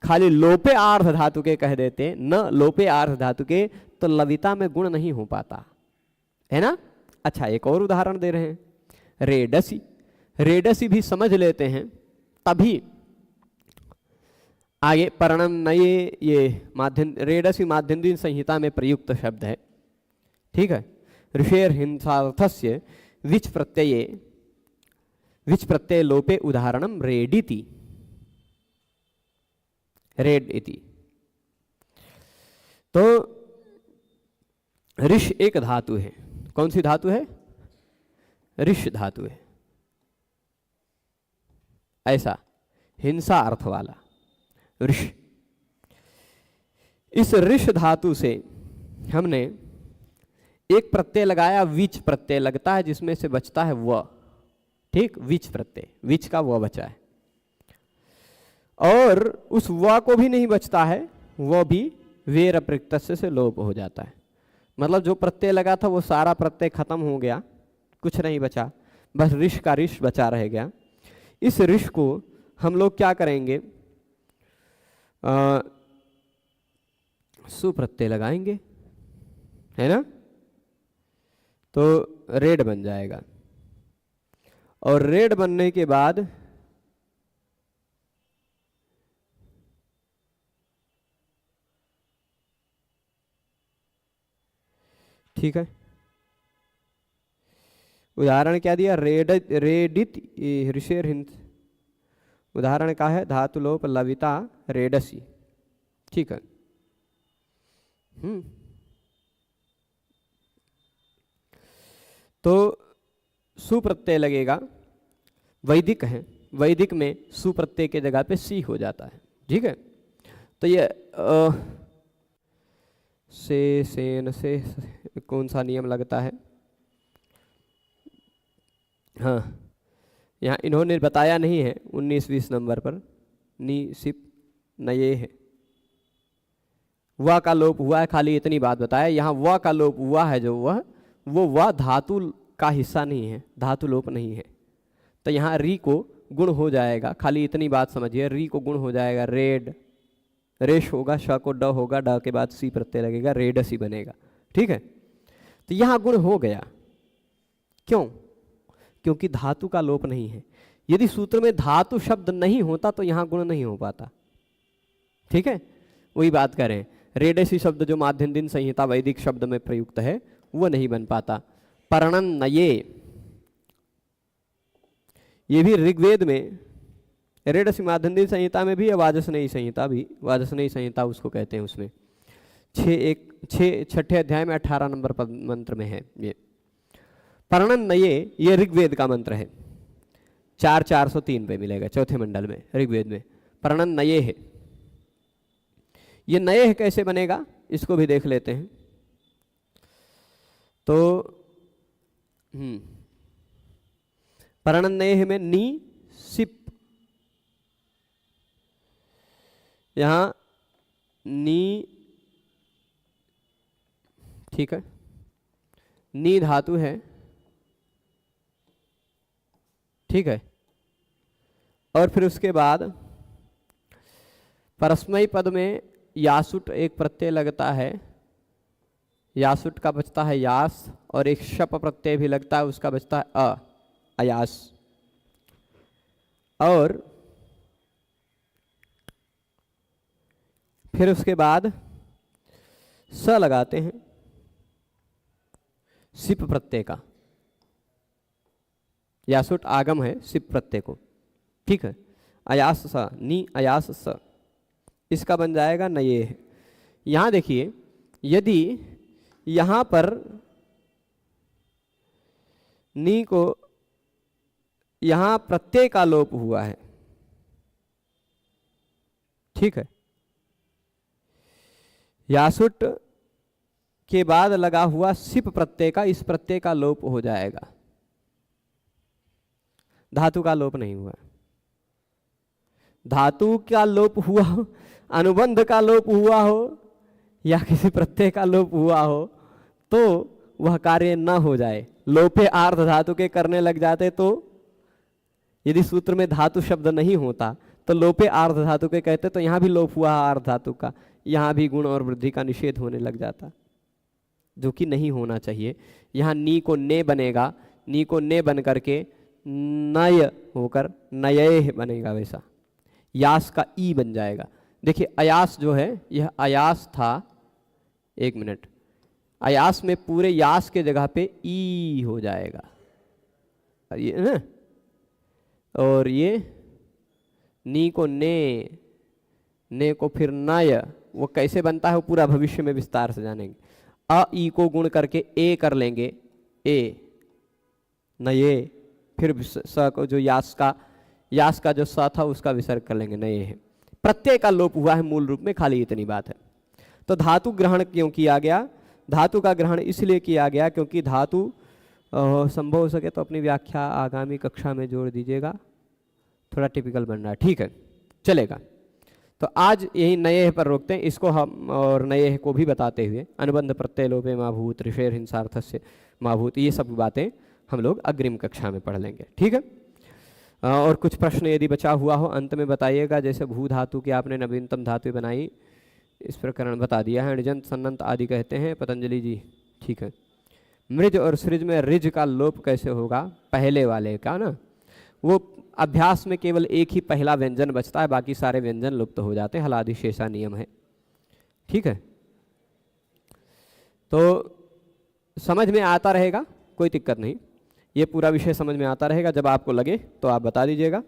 [SPEAKER 1] खाली लोपे आर्ध धातु के कह देते, न लोपे आर्ध धातु के, तो लविता में गुण नहीं हो पाता, है ना। अच्छा, एक और उदाहरण दे रहे हैं, रेडसी। रेडसी भी समझ लेते हैं, तभी आगे पर्णम नये ये माध्यम, रेडसी माध्यन्दिन संहिता में प्रयुक्त शब्द है। ठीक है, ऋषेर हिंसार्थस्य विच प्रत्यय लोपे उदाहरणम रेडिति, रेड इति। तो ऋष एक धातु है। कौन सी धातु है? ऋष धातु है। ऐसा हिंसा अर्थ वाला ऋष। इस ऋष धातु से हमने एक प्रत्यय लगाया, विच प्रत्यय लगता है, जिसमें से बचता है व। ठीक, विच प्रत्यय, विच का व बचा है। और उस व को भी नहीं बचता है, वह भी वेर अप्रत्यय से लोप हो जाता है। मतलब जो प्रत्यय लगा था वो सारा प्रत्यय खत्म हो गया, कुछ नहीं बचा, बस ऋष का ऋष बचा रह गया। इस ऋष को हम लोग क्या करेंगे, सुप्रत्यय लगाएंगे, है ना। तो रेड बन जाएगा, और रेड बनने के बाद ठीक है, उदाहरण क्या दिया, रेडित ऋषेर हिंस। उदाहरण का है धातु लोप लविता रेडसी। ठीक है, तो सुप्रत्यय लगेगा, वैदिक है, वैदिक में सुप्रत्यय के जगह पे सी हो जाता है। ठीक है, तो ये से सेन से कौन सा नियम लगता है? हाँ, यहाँ इन्होंने बताया नहीं है 19-20 नंबर पर, नी सिप नये है, व का लोप हुआ है, खाली इतनी बात बताया। यहाँ व का लोप हुआ है, जो वो धातु का हिस्सा नहीं है, धातु लोप नहीं है। तो यहाँ री को गुण हो जाएगा, खाली इतनी बात समझिए, री को गुण हो जाएगा रेड, रेश होगा, श को ड होगा, ड के बाद सी प्रत्यय लगेगा, रेडसी बनेगा। ठीक है, तो यहाँ गुण हो गया। क्यों? क्योंकि धातु का लोप नहीं है। यदि सूत्र में धातु शब्द नहीं होता तो यहाँ गुण नहीं हो पाता। ठीक है, वही बात करें, रेडसी शब्द जो माध्यम दिन संहिता वैदिक शब्द में प्रयुक्त है वो नहीं बन पाता। पर्णन नये, ये भी ऋग्वेद में, रेडसी माध्यम दिन संहिता में भी, वाजसनेयी संहिता भी, वाजसनेयी संहिता उसको कहते हैं, उसमें 6 अध्याय में 18 नंबर मंत्र में है ये। पर्णन नये ये ऋग्वेद का मंत्र है, 403 पे मिलेगा, चौथे मंडल में ऋग्वेद में पर्णन नये है। ये नये है कैसे बनेगा इसको भी देख लेते हैं। तो पर्णन नये है में नी सिप, यहां नी, ठीक है, नी धातु है, ठीक है, और फिर उसके बाद परस्मयी पद में यासुट एक प्रत्यय लगता है, यासुट का बचता है यास, और एक शप प्रत्यय भी लगता है, उसका बचता है अयास। और फिर उसके बाद स लगाते हैं सिप प्रत्यय का, यासुट आगम है सिप प्रत्यय को। ठीक है, अयास स, नी अयास स, इसका बन जाएगा नये है। यहां देखिए, यदि यहां पर नी को यहां प्रत्यय का लोप हुआ है, ठीक है, यासुट के बाद लगा हुआ सिप प्रत्यय का, इस प्रत्यय का लोप हो जाएगा, धातु का लोप नहीं हुआ। धातु का लोप हुआ हो, अनुबंध का लोप हुआ हो, या किसी प्रत्यय का लोप हुआ हो तो वह कार्य न हो जाए। लोपे आर्ध धातु के करने लग जाते तो, यदि सूत्र में धातु शब्द नहीं होता तो लोपे आर्ध धातु के कहते, तो यहां भी लोप हुआ आर्ध धातु का, यहां भी गुण और वृद्धि का निषेध होने लग जाता, जो कि नहीं होना चाहिए। यहां नी को ने बनेगा, नी को ने बन करके नय होकर नये बनेगा, वैसा यास का ई बन जाएगा। देखिए अयास जो है, यह अयास था, एक मिनट, अयास में पूरे यास के जगह पे ई हो जाएगा, ये ना, और ये नी को ने को फिर नय, वो कैसे बनता है वो पूरा भविष्य में विस्तार से जानेंगे। अ ई को गुण करके ए कर लेंगे, ए नये, फिर स को जो यास का जो स था उसका विसर्ग कर लेंगे, नये है। प्रत्यय का लोप हुआ है मूल रूप में, खाली इतनी बात है। तो धातु ग्रहण क्यों किया गया? धातु का ग्रहण इसलिए किया गया क्योंकि धातु संभव हो सके तो अपनी व्याख्या आगामी कक्षा में जोड़ दीजिएगा, थोड़ा टिपिकल बन रहा है, ठीक है, चलेगा। तो आज यही नये पर रोकते हैं इसको हम, और नये को भी बताते हुए अनुबंध प्रत्यय लोपे माभूत, ऋषेर हिंसार्थस्य माभूत, ये सब बातें हम लोग अग्रिम कक्षा में पढ़ लेंगे, ठीक है। और कुछ प्रश्न यदि बचा हुआ हो अंत में बताइएगा, जैसे भू धातु की आपने नवीनतम धातु बनाई, इस प्रकरण बता दिया है, निजंत सन्नंत आदि कहते हैं पतंजलि जी, ठीक है। मृज और सृज में रिज का लोप कैसे होगा? पहले वाले का ना, वो अभ्यास में केवल एक ही पहला व्यंजन बचता है, बाकी सारे व्यंजन लुप्त हो जाते हैं, हलादि शेषा नियम है, ठीक है। तो समझ में आता रहेगा, कोई दिक्कत नहीं, ये पूरा विषय समझ में आता रहेगा, जब आपको लगे तो आप बता दीजिएगा।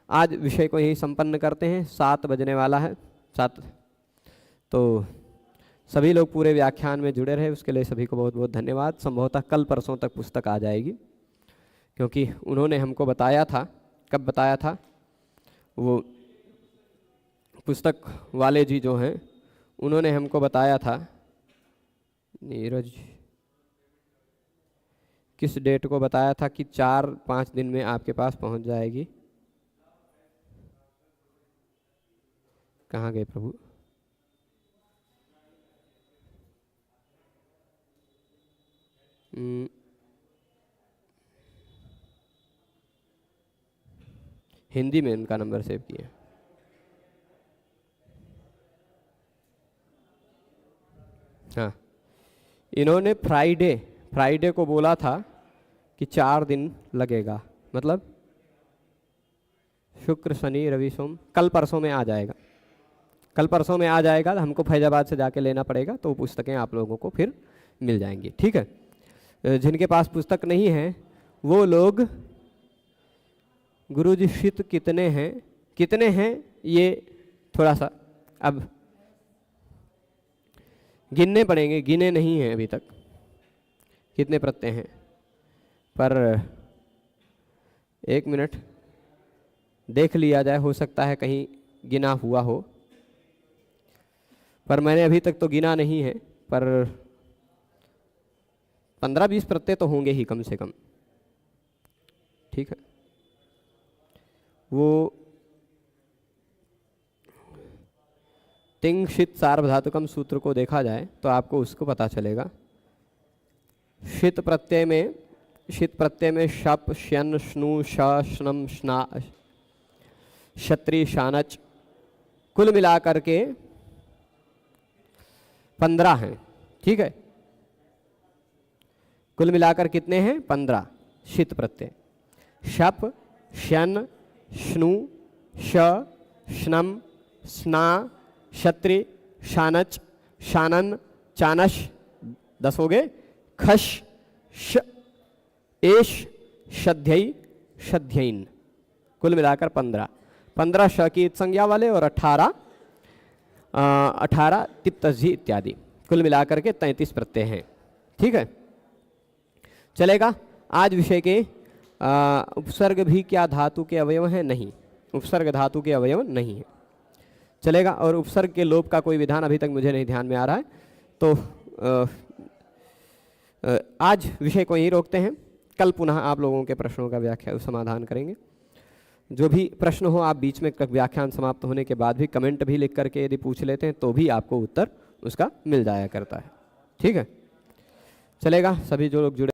[SPEAKER 1] आज विषय को यही संपन्न करते हैं, 7 बजने वाला है, 7, तो सभी लोग पूरे व्याख्यान में जुड़े रहे, उसके लिए सभी को बहुत बहुत धन्यवाद। संभवतः कल परसों तक पुस्तक आ जाएगी, क्योंकि उन्होंने हमको बताया था, कब बताया था, वो पुस्तक वाले जी जो हैं उन्होंने हमको बताया था, नीरज, किस डेट को बताया था कि 4-5 दिन में आपके पास पहुंच जाएगी। कहाँ गए प्रभु? हिंदी में उनका नंबर सेव किया। हाँ, इन्होंने फ्राइडे को बोला था कि 4 दिन लगेगा, मतलब शुक्र शनि रवि सोम, कल परसों में आ जाएगा। कल परसों में आ जाएगा, हमको फैजाबाद से जाके लेना पड़ेगा, तो पुस्तकें आप लोगों को फिर मिल जाएंगी। ठीक है, जिनके पास पुस्तक नहीं है वो लोग, गुरुजी शीत कितने हैं ये थोड़ा सा अब गिनने पड़ेंगे, गिने नहीं हैं अभी तक कितने प्रत्यय हैं, पर 1 मिनट देख लिया जाए, हो सकता है कहीं गिना हुआ हो, पर मैंने अभी तक तो गिना नहीं है, पर 15-20 प्रत्यय तो होंगे ही कम से कम। ठीक है, वो तिंग शीत सार्वधातुकम सूत्र को देखा जाए तो आपको उसको पता चलेगा। शीत प्रत्यय में शप श्यन श्नु श श्नम श्ना क्षत्रि शानच कुल मिलाकर के 15 हैं। ठीक है, कुल मिलाकर कितने हैं? 15 शीत प्रत्यय। शप श्यन श्नु श श्नम स्ना क्षत्रि शानच शानन चानश 10 हो गए। खश श एश शध्यई शध्यैन, कुल मिलाकर 15 श की संज्ञा वाले और 18 तिप्तजी इत्यादि, कुल मिलाकर के 33 प्रत्यय हैं। ठीक है, चलेगा। आज विषय के उपसर्ग भी क्या धातु के अवयव हैं? नहीं, उपसर्ग धातु के अवयव नहीं है। चलेगा, और उपसर्ग के लोप का कोई विधान अभी तक मुझे नहीं ध्यान में आ रहा है, तो आज विषय को यहीं रोकते हैं। कल पुनः आप लोगों के प्रश्नों का व्याख्या समाधान करेंगे। जो भी प्रश्न हो आप बीच में व्याख्यान समाप्त होने के बाद भी कमेंट भी लिख करके यदि पूछ लेते हैं तो भी आपको उत्तर उसका मिल जाया करता है। ठीक है, चलेगा। सभी जो लोग जुड़े